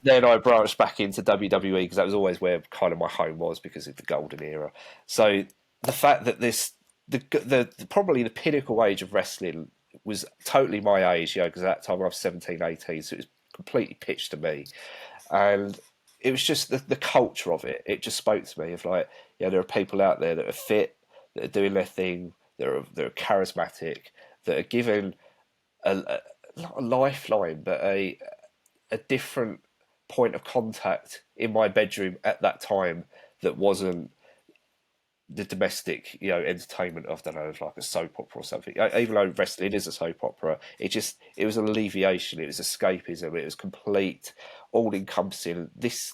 [SPEAKER 2] then I branched back into WWE because that was always where kind of my home was because of the Golden Era. So the fact that the probably the pinnacle age of wrestling was totally my age, because at that time I was 17, 18, so it was completely pitched to me, and it was just the culture of it. It just spoke to me of there are people out there that are fit, that are doing their thing, that are charismatic, that are given not a lifeline, but a different point of contact in my bedroom at that time that wasn't the domestic, entertainment of, I don't know, like a soap opera or something. Even though wrestling is a soap opera, it was an alleviation, it was escapism, it was complete, all-encompassing. This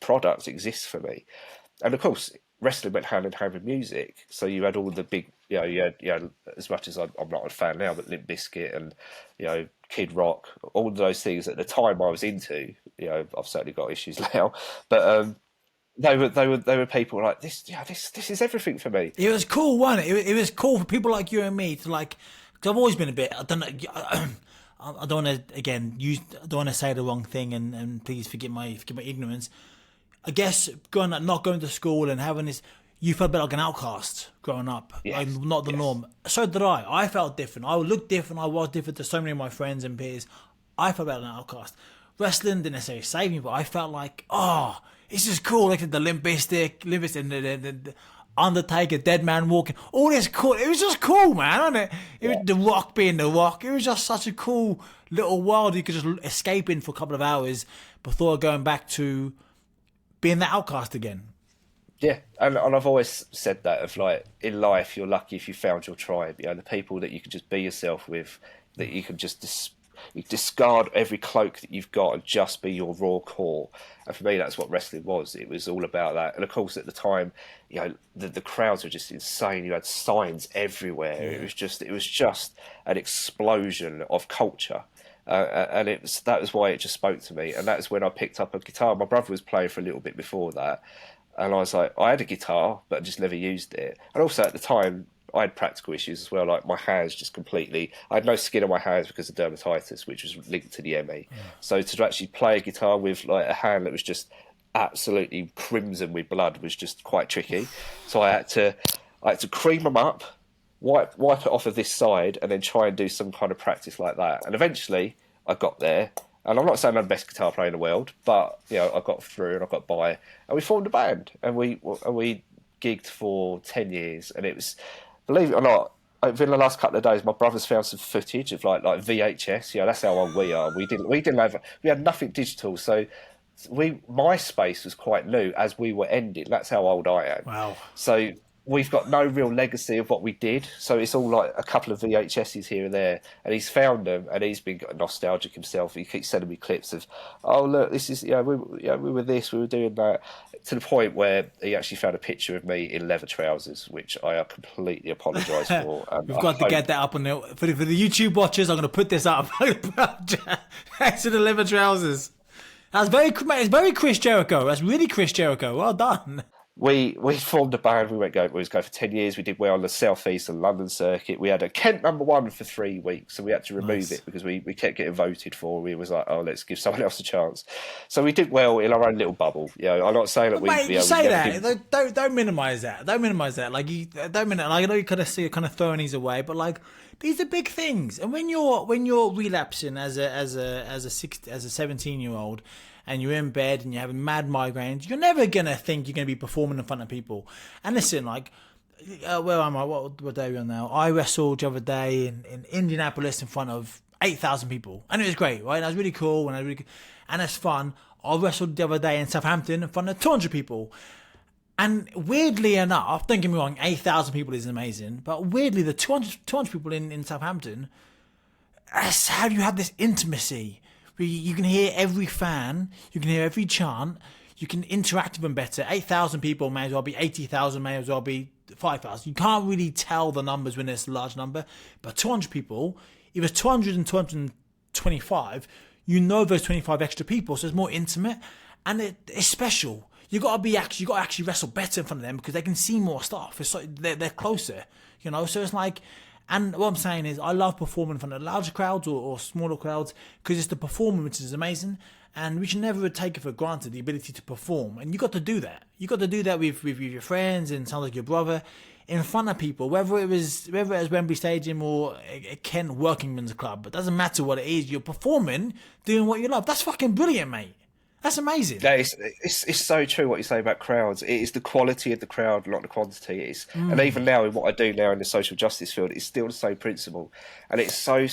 [SPEAKER 2] product exists for me. And of course, wrestling went hand in hand with music. So you had all the big, you had as much as I'm not a fan now, but Limp Bizkit and, Kid Rock, all of those things at the time I was into. I've certainly got issues now, but they were people like this. This is everything for me.
[SPEAKER 1] It was cool, wasn't it? It was cool for people like you and me to because I've always been a bit. I don't know. I don't want to I don't want to say the wrong thing, and please forgive my ignorance. I guess not going to school and having this, you felt a bit like an outcast growing up, not the norm. So did I. I felt different. I looked different. I was different to so many of my friends and peers. I felt like an outcast. Wrestling didn't necessarily save me, but I felt like, this is cool. Like the Limp Bizkit, the Undertaker, Dead Man Walking, all this cool. It was just cool, man, wasn't it? It was The Rock being The Rock. It was just such a cool little world you could just escape in for a couple of hours before going back to being the outcast again.
[SPEAKER 2] Yeah, and I've always said that of in life you're lucky if you found your tribe. The people that you can just be yourself with, that you can just you discard every cloak that you've got and just be your raw core. And for me, that's what wrestling was. It was all about that. And of course, at the time, the crowds were just insane. You had signs everywhere. Yeah. It was just an explosion of culture. And that was why it just spoke to me. And that's when I picked up a guitar. My brother was playing for a little bit before that. And I was like, I had a guitar, but I just never used it. And also at the time, I had practical issues as well. Like my hands just completely, I had no skin on my hands because of dermatitis, which was linked to the ME. Yeah. So to actually play a guitar with a hand that was just absolutely crimson with blood was just quite tricky. So I had to cream them up, wipe it off of this side, and then try and do some kind of practice like that. And eventually I got there. And I'm not saying I'm the best guitar player in the world, but I got through and I got by, and we formed a band, and we gigged for 10 years, and it was, believe it or not, over the last couple of days, my brother's found some footage of like VHS. That's how old we are. We had nothing digital, so MySpace was quite new as we were ending. That's how old I am.
[SPEAKER 1] Wow.
[SPEAKER 2] So we've got no real legacy of what we did. So it's all like a couple of VHSs here and there. And he's found them, and he's been nostalgic himself. He keeps sending me clips of, oh look, this is we were this, we were doing that. To the point where he actually found a picture of me in leather trousers, which I completely apologise for.
[SPEAKER 1] We've got to get that up on for the YouTube watchers. I'm going to put this up. Next to the leather trousers. It's very Chris Jericho. That's really Chris Jericho. Well done.
[SPEAKER 2] We formed a band. We was going for 10 years. We did well on the South East and London circuit. We had a Kent #1 for 3 weeks, so we had to remove it because we kept getting voted for. We was like, oh, let's give someone else a chance. So we did well in our own little bubble. I'm not saying that
[SPEAKER 1] Mate, you say that. Don't minimise that. Don't minimise that. Like you don't minimize. I know you kind of throwing these away, but like these are big things. And when you're relapsing as a 17-year-old. And you're in bed and you're having mad migraines, you're never going to think you're going to be performing in front of people. And listen, like, where am I? What day are we on now? I wrestled the other day in Indianapolis in front of 8,000 people. And it was great, right? And that was really cool. And it's fun. I wrestled the other day in Southampton in front of 200 people. And weirdly enough, don't get me wrong, 8,000 people is amazing. But weirdly, the 200 people in Southampton, that's how you have this intimacy. You can hear every fan, you can hear every chant, you can interact with them better. 8,000 people may as well be 80,000, may as well be 5,000. You can't really tell the numbers when it's a large number, but 200 people, if it's 200 and 225, you know there's 25 extra people, so it's more intimate, and it's special. You got to actually wrestle better in front of them because they can see more stuff. It's like they're closer, so it's like. And what I'm saying is I love performing in front of larger crowds or smaller crowds because it's the performance which is amazing, and we should never take it for granted, the ability to perform. And you got to do that. You got to do that with your friends and sounds like your brother in front of people, whether it was Wembley Stadium or a Kent Workingmen's Club. It doesn't matter what it is. You're performing, doing what you love. That's fucking brilliant, mate. That's amazing.
[SPEAKER 2] Yeah, it's so true what you say about crowds. It is the quality of the crowd, not the quantity. And even now, in what I do now in the social justice field, it's still the same principle. And it's so.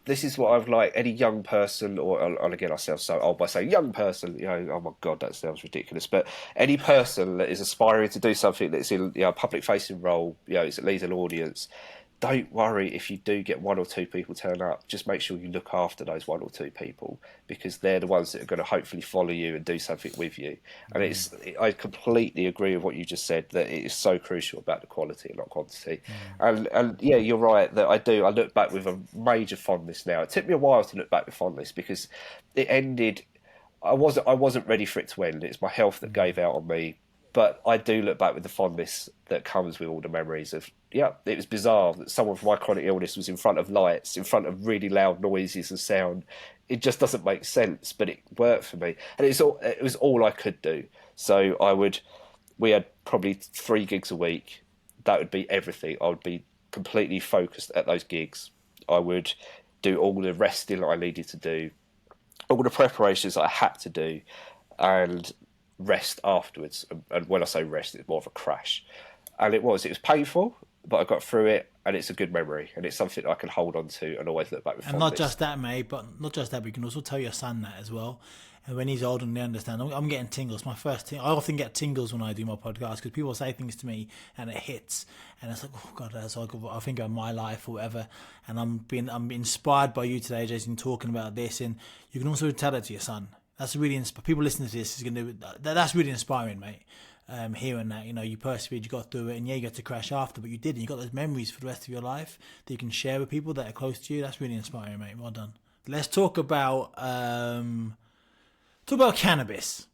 [SPEAKER 2] This is what I've like any young person, and again, I sound so old by saying young person. Oh my god, that sounds ridiculous. But any person that is aspiring to do something that's in a public-facing role, it's at least an audience. Don't worry if you do get one or two people turn up. Just make sure you look after those one or two people because they're the ones that are going to hopefully follow you and do something with you. And I completely agree with what you just said, that it is so crucial about the quality and not quantity. And yeah, you're right that I look back with a major fondness now. It took me a while to look back with fondness because it ended. I wasn't ready for it to end. It's my health that gave out on me. But I do look back with the fondness that comes with all the memories of, it was bizarre that someone with my chronic illness was in front of lights, in front of really loud noises and sound. It just doesn't make sense, but it worked for me. And it was all I could do. So we had probably 3 gigs a week. That would be everything. I would be completely focused at those gigs. I would do all the resting that I needed to do, all the preparations that I had to do, and rest afterwards. And when I say rest, it's more of a crash. And it was painful, but I got through it, and it's a good memory, and it's something I can hold on to and always look back with fondness.
[SPEAKER 1] And not just that, mate, but not just that, but you can also tell your son that as well. And when he's old and they understand, I'm getting tingles. My first thing, I often get tingles when I do my podcast because people say things to me and it hits, and it's like, oh god, that's like I think about my life or whatever. And I'm inspired by you today, Jason, talking about this, and you can also tell it to your son. That's really people listening to this that's really inspiring, mate. Hearing that, you persevered, you got through it, and you got to crash after, but you did, and you got those memories for the rest of your life that you can share with people that are close to you. That's really inspiring, mate. Well done. Let's talk about cannabis.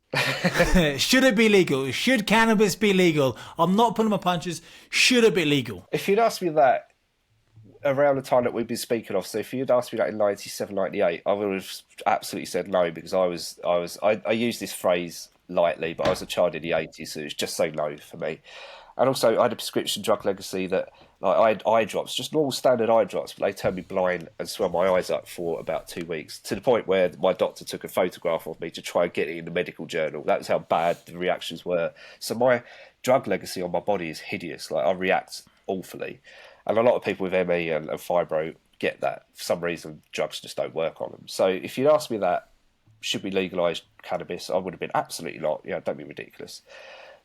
[SPEAKER 1] Should it be legal? Should cannabis be legal? I'm not pulling my punches. Should it be legal?
[SPEAKER 2] If you'd asked me that around the time that we've been speaking of, so if you'd asked me that in 97, 98, I would have absolutely said no, because I use this phrase lightly, but I was a child in the 80s, so it was just so low for me. And also, I had a prescription drug legacy that, I had eye drops, just normal standard eye drops, but they turned me blind and swelled my eyes up for about 2 weeks, to the point where my doctor took a photograph of me to try and get it in the medical journal. That was how bad the reactions were. So my drug legacy on my body is hideous. Like I react awfully, and a lot of people with ME and fibro get that. For some reason, drugs just don't work on them. So if you'd asked me that, should we legalise cannabis? I would have been absolutely not. Don't be ridiculous.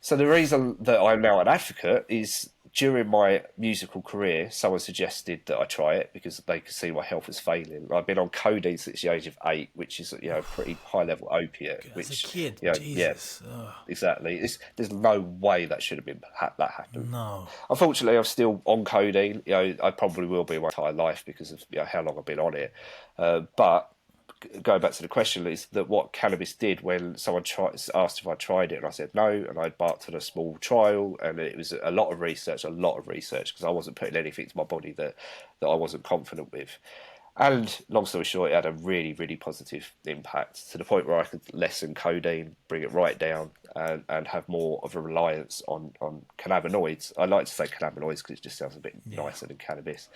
[SPEAKER 2] So the reason that I'm now an advocate is during my musical career, someone suggested that I try it because they could see my health was failing. I've been on codeine since the age of 8, which is a pretty high level opiate.
[SPEAKER 1] As
[SPEAKER 2] Which
[SPEAKER 1] a kid, Jesus.
[SPEAKER 2] yeah, exactly. There's no way that should have been that happened.
[SPEAKER 1] No.
[SPEAKER 2] Unfortunately, I'm still on codeine. I probably will be my entire life because of how long I've been on it. But going back to the question, is that what cannabis did when someone asked if I tried it and I said no, and I embarked on a small trial, and it was a lot of research because I wasn't putting anything to my body that I wasn't confident with. And long story short, it had a really, really positive impact to the point where I could lessen codeine, bring it right down, and have more of a reliance on cannabinoids. I like to say cannabinoids because it just sounds a bit nicer than cannabis.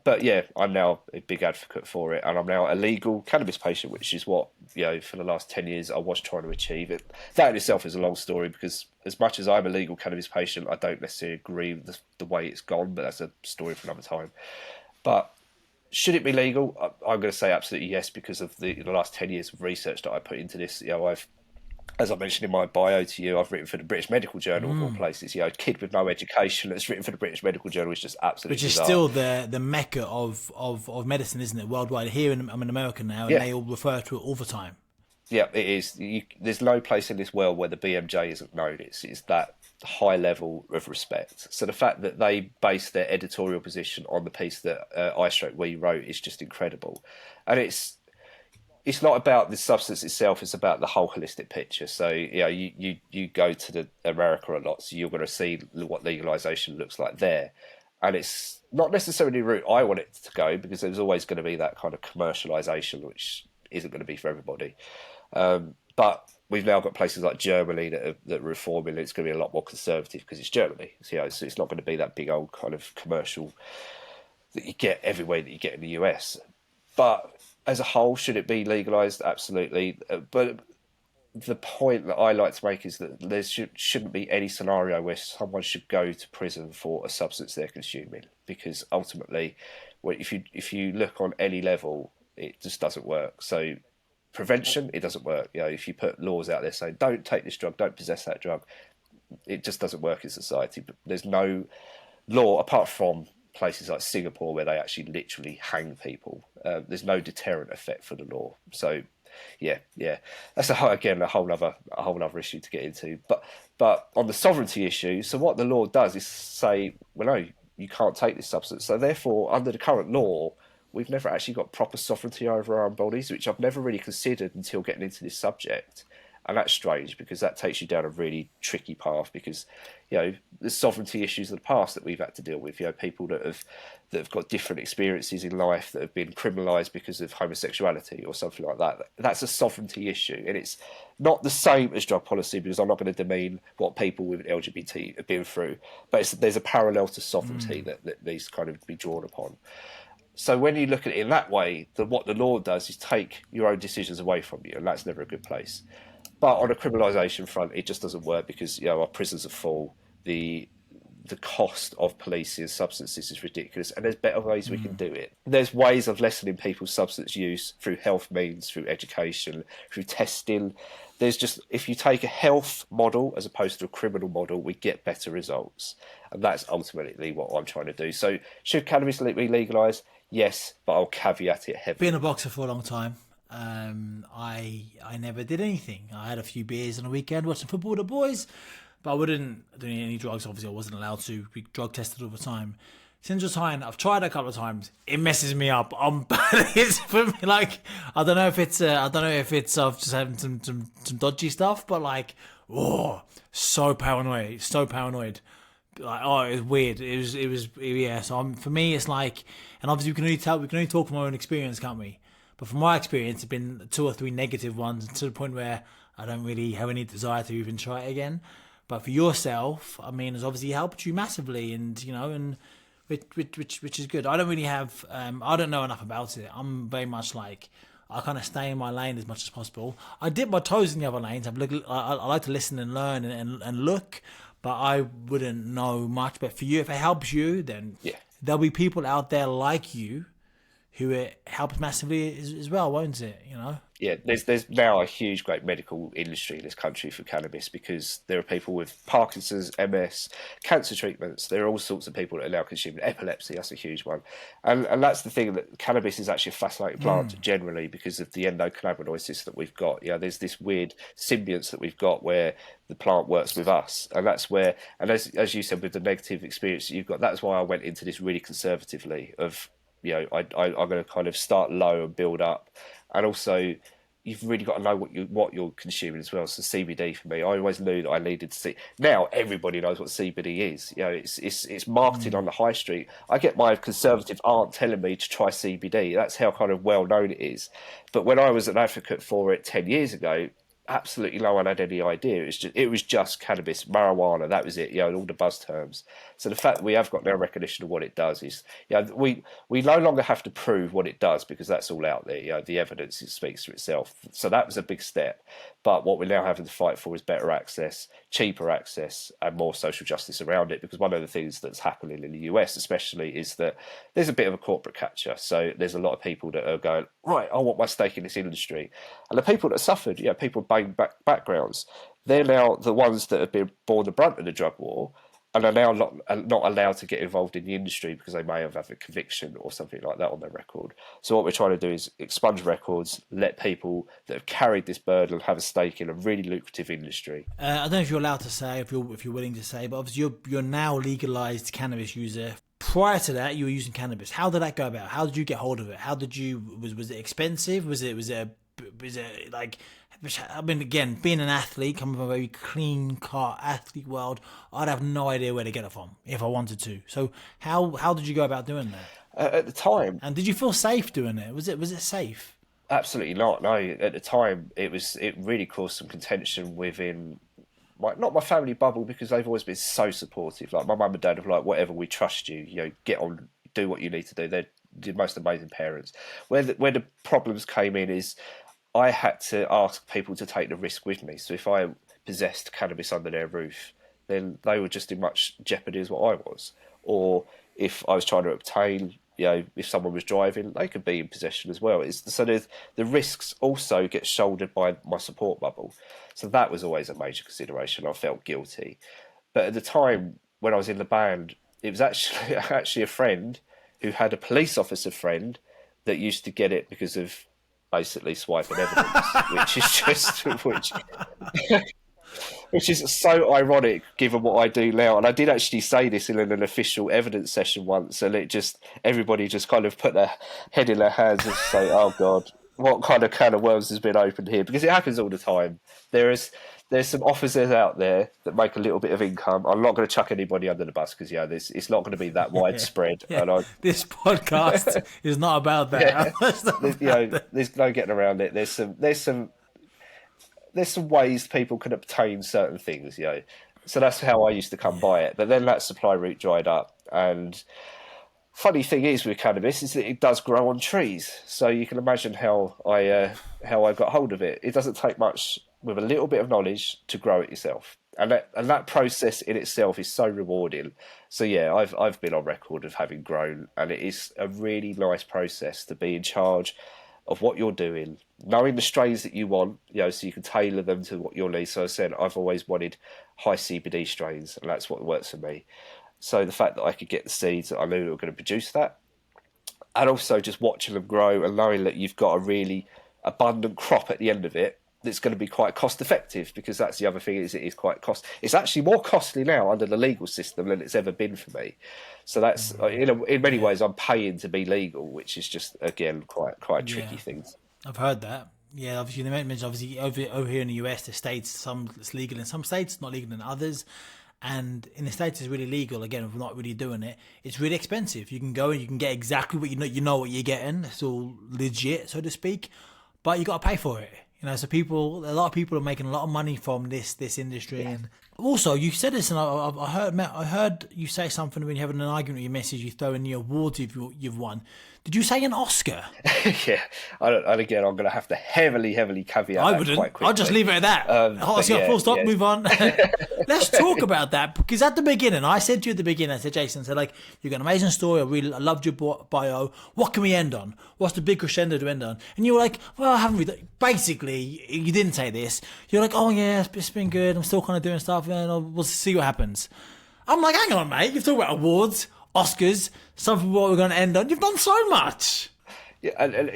[SPEAKER 2] But yeah, I'm now a big advocate for it, and I'm now a legal cannabis patient, which is what, for the last 10 years I was trying to achieve. It. That in itself is a long story because as much as I'm a legal cannabis patient, I don't necessarily agree with the way it's gone, but that's a story for another time. But should it be legal? I'm going to say absolutely yes because of the last 10 years of research that I put into this. As I mentioned in my bio to you, I've written for the British Medical Journal of all places. A kid with no education that's written for the British Medical Journal is just absolutely
[SPEAKER 1] Which is
[SPEAKER 2] bizarre.
[SPEAKER 1] still the mecca of medicine, isn't it? Worldwide. Here I'm in America now, and they all refer to it all the time.
[SPEAKER 2] Yeah, it is. There's no place in this world where the BMJ isn't known. It's that high level of respect. So the fact that they base their editorial position on the piece that we wrote is just incredible. And it's not about the substance itself, it's about the whole holistic picture. So, you go to America a lot, so you're going to see what legalization looks like there. And it's not necessarily the route I want it to go because there's always going to be that kind of commercialization, which isn't going to be for everybody. But we've now got places like Germany that are reforming. It's going to be a lot more conservative because it's Germany. So it's not going to be that big old kind of commercial that you get everywhere that you get in the US. But as a whole, should it be legalised? Absolutely. But the point that I like to make is that there shouldn't be any scenario where someone should go to prison for a substance they're consuming, because ultimately, if you look on any level, it just doesn't work. So prevention, it doesn't work. If you put laws out there saying don't take this drug, don't possess that drug, it just doesn't work in society. But there's no law apart from places like Singapore where they actually literally hang people. There's no deterrent effect for the law. So yeah, that's a whole other issue to get into. But on the sovereignty issue, so what the law does is say, well, no, you can't take this substance. So therefore, under the current law, we've never actually got proper sovereignty over our own bodies, which I've never really considered until getting into this subject. And that's strange because that takes you down a really tricky path because, the sovereignty issues of the past that we've had to deal with, people that have got different experiences in life that have been criminalised because of homosexuality or something like that. That's a sovereignty issue. And it's not the same as drug policy because I'm not going to demean what people with LGBT have been through. But there's a parallel to sovereignty that needs to kind of be drawn upon. So when you look at it in that way, what the law does is take your own decisions away from you, and that's never a good place. But on a criminalisation front, it just doesn't work because our prisons are full. The cost of policing substances is ridiculous, and there's better ways we can do it. There's ways of lessening people's substance use through health means, through education, through testing. If you take a health model as opposed to a criminal model, we get better results, and that's ultimately what I'm trying to do. So, should cannabis be legalised? Yes, but I'll caveat it heavily.
[SPEAKER 1] Being a boxer for a long time, I never did anything. I had a few beers on the weekend, watching football with the boys, but I wouldn't do any drugs. Obviously, I wasn't allowed to be drug tested all the time. Since retiring, I've tried it a couple of times. It messes me up. It's for me like I don't know if it's of just having some dodgy stuff, but so paranoid, Like, it was weird. It was yeah. So for me, it's like, and obviously we can only talk from our own experience, can't we? But from my experience, it's been 2 or 3 negative ones to the point where I don't really have any desire to even try it again. But for yourself, I mean, it's obviously helped you massively, and which is good. I don't really have, I don't know enough about it. I'm very much like, I kind of stay in my lane as much as possible. I dip my toes in the other lanes. I like to listen and learn and look, but I wouldn't know much. But for you, if it helps you, then
[SPEAKER 2] Yeah.
[SPEAKER 1] there'll be people out there like you who it helps massively as well, won't it? You know?
[SPEAKER 2] Yeah, there's now a huge, great medical industry in this country for cannabis, because there are people with Parkinson's, MS, cancer treatments. There are all sorts of people that are now consuming epilepsy. That's a huge one, and that's the thing, that cannabis is actually a fascinating plant generally because of the endocannabinoid system that we've got. You know, there's this weird symbionce that we've got where the plant works with us, and that's where, and as you said, with the negative experience that you've got, that's why I went into this really conservatively. Of, you know, I'm going to kind of start low and build up. And also, you've really got to know what you're consuming as well. So CBD for me, I always knew that I needed to see. Now everybody knows what CBD is. You know, it's marketed on the high street. I get my conservative aunt telling me to try CBD. That's how kind of well known it is. But when I was an advocate for it 10 years ago, absolutely no one had any idea. It was just cannabis, marijuana. That was it. You know, and all the buzz terms. So the fact that we have got now recognition of what it does is, you know, we no longer have to prove what it does, because that's all out there. You know, the evidence, it speaks for itself. So that was a big step. But what we're now having to fight for is better access, cheaper access, and more social justice around it. Because one of the things that's happening in the US, especially, is that there's a bit of a corporate catcher. So there's a lot of people that are going, right, I want my stake in this industry, and the people that suffered, you know, people with backgrounds, they're now the ones that have been borne the brunt of the drug war, and are now not allowed to get involved in the industry because they may have had a conviction or something like that on their record. So what we're trying to do is expunge records, let people that have carried this burden have a stake in a really lucrative industry.
[SPEAKER 1] I don't know if you're allowed to say, if you're willing to say, but obviously you're now legalized cannabis user. Prior to that, you were using cannabis. How did that go about? How did you get hold of it? How did you, was it expensive? Was it like, I mean, again, being an athlete, coming from a very clean cut athlete world, I'd have no idea where to get it from if I wanted to. So how did you go about doing that?
[SPEAKER 2] At the time,
[SPEAKER 1] And did you feel safe doing it? Was it safe?
[SPEAKER 2] absolutely not. No, at the time, it really caused some contention within not my family bubble, because they've always been so supportive. Like my mum and dad have like, whatever, we trust you. You know, get on, do what you need to do. They're the most amazing parents. Where the problems came in is, I had to ask people to take the risk with me. So if I possessed cannabis under their roof, then they were just in much jeopardy as what I was. Or if I was trying to obtain, you know, if someone was driving, they could be in possession as well. So the risks also get shouldered by my support bubble. So that was always a major consideration. I felt guilty. But at the time when I was in the band, it was actually a friend who had a police officer friend that used to get it because of basically swiping evidence, which is just which is so ironic given what I do now. And I did actually say this in an official evidence session once, and everybody just kind of put their head in their hands and say, "Oh God, what kind of can of worms has been opened here?" Because it happens all the time. There's some officers out there that make a little bit of income. I'm not going to chuck anybody under the bus, because it's not going to be that widespread.
[SPEAKER 1] Yeah.
[SPEAKER 2] And
[SPEAKER 1] this podcast is not about that.
[SPEAKER 2] Yeah. There's no getting around it. There's some ways people can obtain certain things. You know, so that's how I used to come by it. But then that supply route dried up, and funny thing is with cannabis is that it does grow on trees. So you can imagine how I got hold of it. It doesn't take much, with a little bit of knowledge, to grow it yourself, and that process in itself is so rewarding. So yeah, I've been on record of having grown, and it is a really nice process to be in charge of what you're doing, knowing the strains that you want, you know, so you can tailor them to what you'll need. So I said I've always wanted high CBD strains, and that's what works for me. So the fact that I could get the seeds that I knew were going to produce that, and also just watching them grow and knowing that you've got a really abundant crop at the end of it that's going to be quite cost effective, because that's the other thing, is it is quite it's actually more costly now under the legal system than it's ever been for me. So that's in many ways I'm paying to be legal, which is just again quite a tricky thing.
[SPEAKER 1] I've heard that. Yeah, obviously they mentioned obviously over here in the US, the states, some it's legal in some states, not legal in others. And in the States, it's really legal. Again, if we're not really doing it, it's really expensive. You can go and you can get exactly what you know what you're getting. It's all legit, so to speak. But you got to pay for it. You know, so a lot of people are making a lot of money from this industry. Yeah. And also, you said this, and I heard you say something when you're having an argument with your message. You throw in the awards you've won. Did you say an Oscar?
[SPEAKER 2] Yeah, and again, I'm going to have to heavily caveat
[SPEAKER 1] I
[SPEAKER 2] that
[SPEAKER 1] wouldn't.
[SPEAKER 2] quite quickly.
[SPEAKER 1] I'll just leave it at that.
[SPEAKER 2] But
[SPEAKER 1] Oscar,
[SPEAKER 2] yeah,
[SPEAKER 1] full stop,
[SPEAKER 2] yeah.
[SPEAKER 1] move on. Let's talk about that, because at the beginning, I said to you at the beginning, I said, Jason, I said, like, you've got an amazing story. I loved your bio. What can we end on? What's the big crescendo to end on? And you were like, well, I haven't really. Basically, you didn't say this. You're like, oh yeah, it's been good. I'm still kind of doing stuff, and we'll see what happens. I'm like, hang on, mate. You've talked about awards, Oscars, something what we're going to end on. You've done so much.
[SPEAKER 2] Yeah, and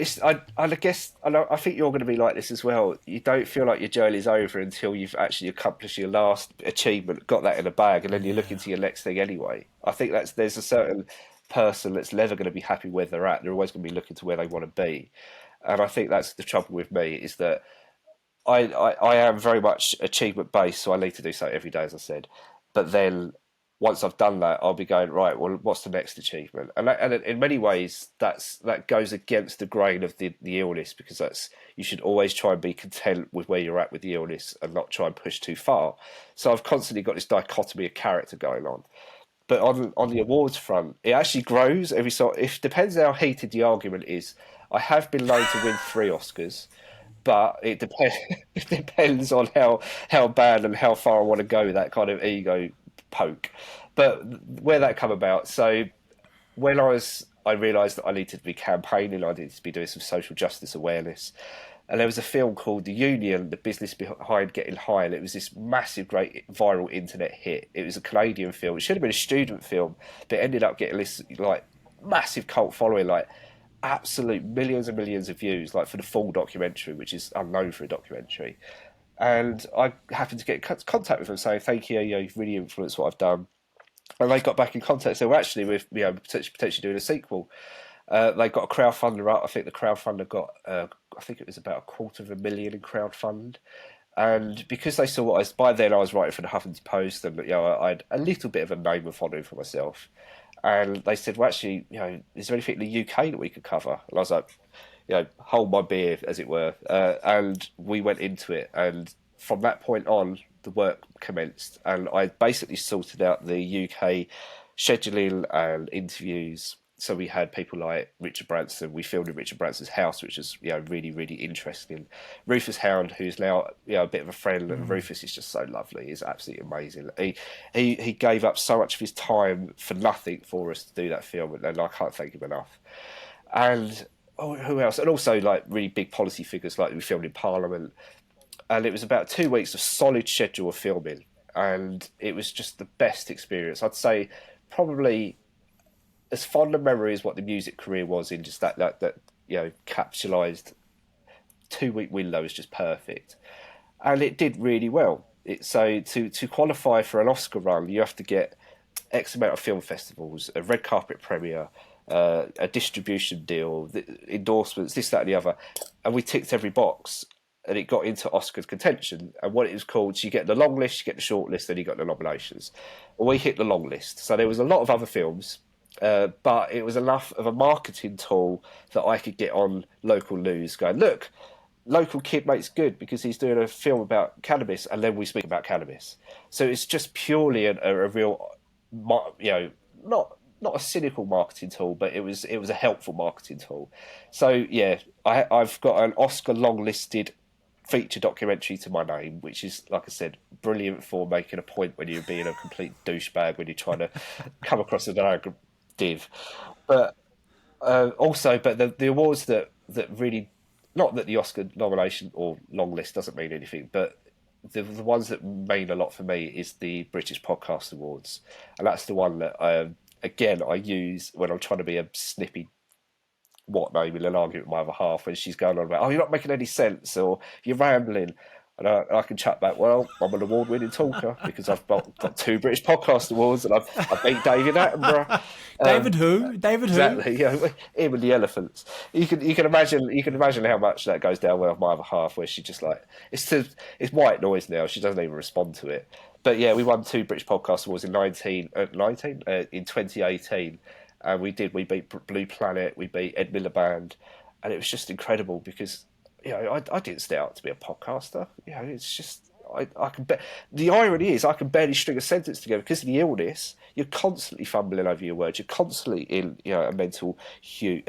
[SPEAKER 2] I guess I think you're going to be like this as well. You don't feel like your journey's over until you've actually accomplished your last achievement, got that in a bag, and then you're looking to your next thing anyway. I think there's a certain person that's never going to be happy where they're at. They're always going to be looking to where they want to be, and I think that's the trouble with me, is that I am very much achievement based, so I need to do so every day, as I said. But then once I've done that, I'll be going, right, well, what's the next achievement? And in many ways, that goes against the grain of the illness, because you should always try and be content with where you're at with the illness and not try and push too far. So I've constantly got this dichotomy of character going on. But on the awards front, it actually grows every so. It depends how heated the argument is. I have been known to win 3 Oscars, but it depends. It depends on how bad and how far I want to go with that kind of ego poke. But where that come about, so when I realised that I needed to be campaigning, I needed to be doing some social justice awareness. And there was a film called The Union, The Business Behind Getting High, and it was this massive, great viral internet hit. It was a Canadian film. It should have been a student film, but it ended up getting this like massive cult following, like absolute millions and millions of views, like for the full documentary, which is unknown for a documentary. And I happened to get in contact with them saying, thank you, you've really influenced what I've done. And they got back in contact. So we're actually with potentially doing a sequel. They got a crowdfunder up. I think the crowdfunder got, I think it was about $250,000 in crowdfund. And because they saw what by then I was writing for the Huffington Post, and I had a little bit of a name and following for myself. And they said, well, actually, is there anything in the UK that we could cover? And I was like, hold my beer, as it were. And we went into it. And from that point on, the work commenced. And I basically sorted out the UK scheduling and interviews. So we had people like Richard Branson. We filmed in Richard Branson's house, which is really, really interesting. Rufus Hound, who's now a bit of a friend, and Rufus is just so lovely. He's absolutely amazing. He gave up so much of his time for nothing for us to do that film, and I can't thank him enough. And who else? And also like really big policy figures, like we filmed in Parliament. And it was about 2 weeks of solid schedule of filming, and it was just the best experience. I'd say probably as fond a memory as what the music career was, in just that capsulized 2 week window is just perfect, and it did really well. So to qualify for an Oscar run, you have to get X amount of film festivals, a red carpet premiere, a distribution deal, endorsements, this, that, and the other, and we ticked every box. And it got into Oscar contention. And what it was called, so you get the long list, you get the short list, then you got the nominations. Well, we hit the long list. So there was a lot of other films, but it was enough of a marketing tool that I could get on local news going, look, local kid mate's good because he's doing a film about cannabis, and then we speak about cannabis. So it's just purely a real, not a cynical marketing tool, but it was a helpful marketing tool. So yeah, I've got an Oscar long listed feature documentary to my name, which is, like I said, brilliant for making a point when you're being a complete douchebag when you're trying to come across as an arrogant div. But the awards that really, not that the Oscar nomination or long list doesn't mean anything, but the ones that mean a lot for me is the British Podcast Awards, and that's the one that I use when I'm trying to be a snippy name in an argument with my other half, when she's going on about, oh, you're not making any sense, or you're rambling. And I can chat back, well, I'm an award-winning talker because I've got 2 British Podcast Awards, and I beat David Attenborough.
[SPEAKER 1] David who?
[SPEAKER 2] Exactly. Him and the elephants. You can imagine how much that goes down well with my other half, where she just like it's white noise now. She doesn't even respond to it. But yeah, we won 2 British Podcast Awards in 2018. And we beat Blue Planet, we beat Ed Miliband, and it was just incredible because I didn't set out to be a podcaster. It's just I can the irony is I can barely string a sentence together because of the illness. You're constantly fumbling over your words. You're constantly in a mental hue.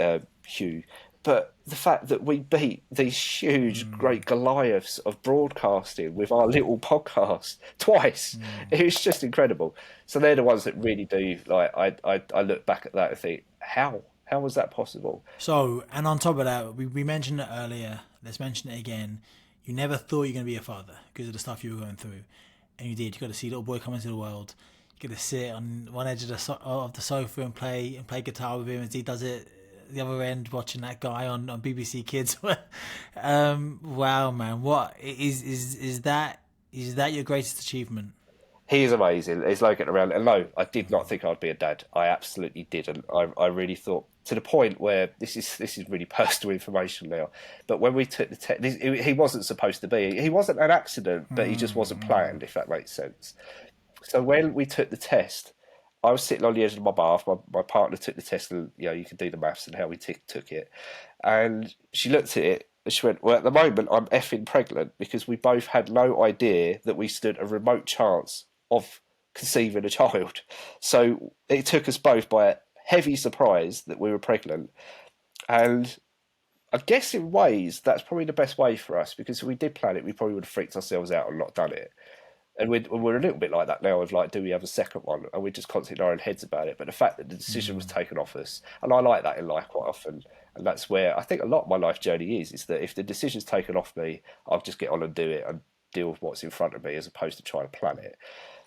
[SPEAKER 2] But the fact that we beat these huge, great Goliaths of broadcasting with our little podcast twice, it was just incredible. So they're the ones that really do. Like I look back at that and think, how was that possible?
[SPEAKER 1] So, and on top of that, we mentioned it earlier. Let's mention it again. You never thought you were going to be a father because of the stuff you were going through, and you did. You got to see a little boy come into the world. You got to sit on one edge of the sofa and play guitar with him as he does it the other end, watching that guy on BBC Kids. Wow, man! What is that? Is that your greatest achievement?
[SPEAKER 2] He is amazing. He's like getting around. And no, I did not think I'd be a dad. I absolutely didn't. I really thought, to the point where this is really personal information now. But when we took the test, he wasn't supposed to be. He wasn't an accident, but he just wasn't planned. If that makes sense. So when we took the test, I was sitting on the edge of my bath. My partner took the test, and you can do the maths and how we took it. And she looked at it. And she went, well, at the moment, I'm effing pregnant, because we both had no idea that we stood a remote chance of conceiving a child. So it took us both by a heavy surprise that we were pregnant. And I guess in ways, that's probably the best way for us, because if we did plan it, we probably would have freaked ourselves out and not done it. And we're a little bit like that now of like, do we have a second one? And we're just constantly in our own heads about it. But the fact that the decision was taken off us, and I like that in life quite often, and that's where I think a lot of my life journey is that if the decision's taken off me, I'll just get on and do it and deal with what's in front of me as opposed to trying to plan it.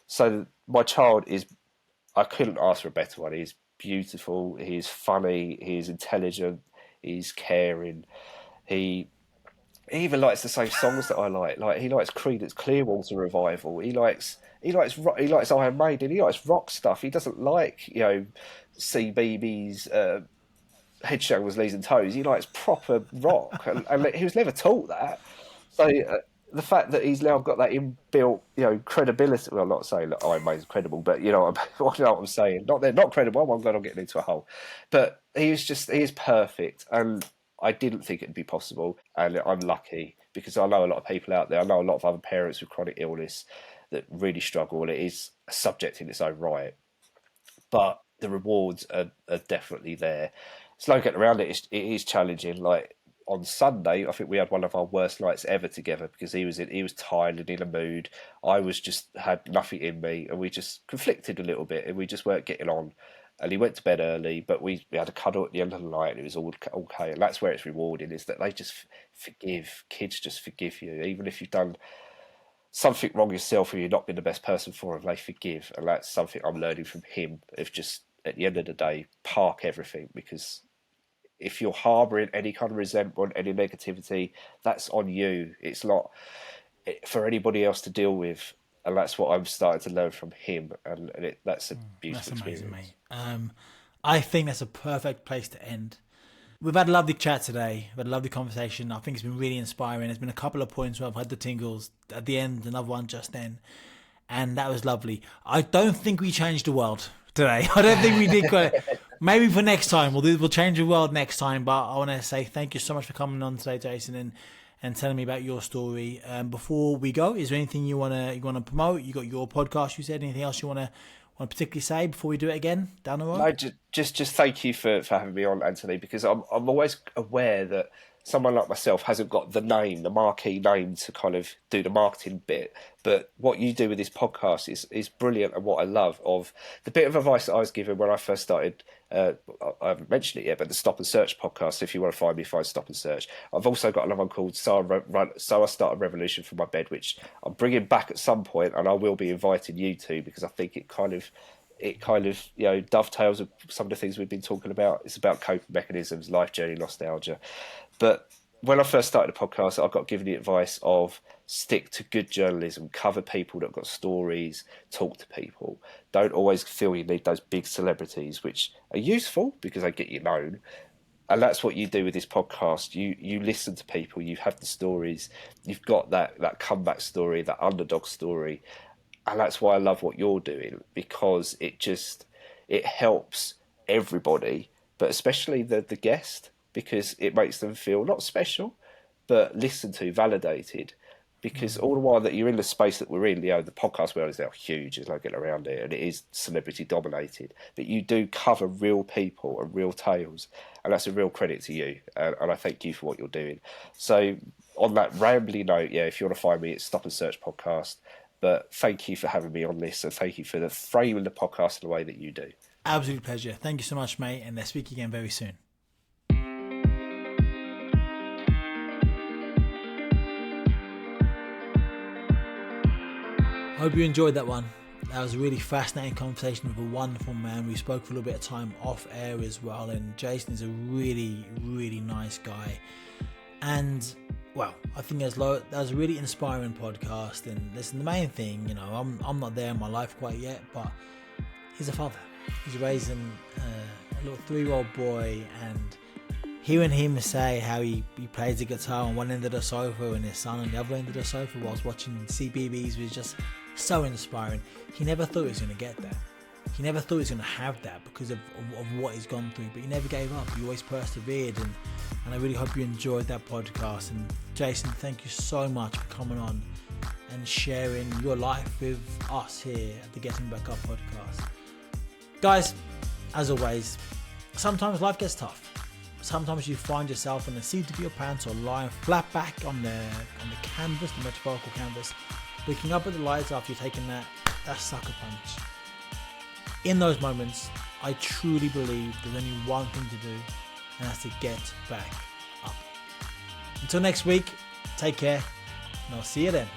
[SPEAKER 2] So my child is, I couldn't ask for a better one. He's beautiful, he's funny, he's intelligent, he's caring. He even likes the same songs that I like. Like he likes Creedence Clearwater Revival. He likes Iron Maiden. He likes rock stuff. He doesn't like CBeebies, Head Shoulders, Knees and Toes. He likes proper rock, and he was never taught that. So the fact that he's now got that inbuilt, credibility. Well, I'm not saying that Iron Maiden's credible, but you know what I'm saying. Not they're not credible. I'm glad I'm getting into a hole, but he is perfect, and I didn't think it'd be possible, and I'm lucky because I know a lot of people out there. I know a lot of other parents with chronic illness that really struggle, and it is a subject in its own right. But the rewards are definitely there. It's no getting around it. It is challenging. Like on Sunday, I think we had one of our worst nights ever together because he was tired and in a mood. I was just had nothing in me, and we just conflicted a little bit, and we just weren't getting on. And he went to bed early, but we had a cuddle at the end of the night, and it was all okay. And that's where it's rewarding, is that they just forgive. Kids just forgive you, even if you've done something wrong yourself or you've not been the best person for them. They forgive, and that's something I'm learning from him. Of just at the end of the day, park everything, because if you're harbouring any kind of resentment, any negativity, that's on you. It's not for anybody else to deal with. And that's what I'm starting to learn from him, and that's a beautiful
[SPEAKER 1] amazing,
[SPEAKER 2] experience.
[SPEAKER 1] mate. I think that's a perfect place to end. We've had a lovely chat today. We've had a lovely conversation. I think it's been really inspiring. There's been a couple of points where I've had the tingles at the end, another one just then, and that was lovely. I don't think we changed the world today. I don't think we did quite. Maybe for next time, we'll change the world next time. But I want to say thank you so much for coming on today, Jason, and telling me about your story. Before we go, is there anything you wanna promote? You got your podcast, you said. Anything else you wanna particularly say before we do it again down the road?
[SPEAKER 2] No, just thank you for having me on, Anthony, because I'm always aware that someone like myself hasn't got the marquee name to kind of do the marketing bit. But what you do with this podcast is brilliant, and what I love of the bit of advice that I was given when I first started. I haven't mentioned it yet, but the Stop and Search podcast. If you want to find me, find Stop and Search. I've also got another one called So I Start a Revolution from My Bed, which I'm bringing back at some point, and I will be inviting you to, because I think it kind of dovetails with some of the things we've been talking about. It's about coping mechanisms, life journey, nostalgia. But when I first started the podcast, I got given the advice of stick to good journalism, cover people that have got stories, talk to people. Don't always feel you need those big celebrities, which are useful because they get you known. And that's what you do with this podcast. You listen to people, you have the stories, you've got that comeback story, that underdog story. And that's why I love what you're doing, because it helps everybody, but especially the guest, because it makes them feel not special, but listened to, validated. because all the while that you're in the space that we're in, the podcast world is now huge, there's no getting around it, and it is celebrity dominated, but you do cover real people and real tales, and that's a real credit to you, and I thank you for what you're doing. So on that rambly note, if you want to find me, it's Stop and Search Podcast. But thank you for having me on this, and thank you for framing the podcast in the way that you do.
[SPEAKER 1] Absolute pleasure. Thank you so much, mate, and let's speak again very soon. Hope you enjoyed that one. That was a really fascinating conversation with a wonderful man. We spoke for a little bit of time off air as well, and Jason is a really, really nice guy. And well, I think that was a really inspiring podcast. And listen, the main thing, I'm not there in my life quite yet, but he's a father. He's raising a little 3-year-old boy, and hearing him say how he plays the guitar on one end of the sofa and his son on the other end of the sofa whilst watching CBeebies was just so inspiring. He never thought he was going to get there. He never thought he was going to have that because of what he's gone through, but he never gave up. He always persevered, and I really hope you enjoyed that podcast. And Jason, thank you so much for coming on and sharing your life with us here at the Getting Back Up podcast. Guys, as always, sometimes life gets tough. Sometimes you find yourself in the seat of your pants or lying flat back on the canvas, the metaphorical canvas, looking up at the lights after you've taken that sucker punch. In those moments, I truly believe there's only one thing to do, and that's to get back up. Until next week, take care, and I'll see you then.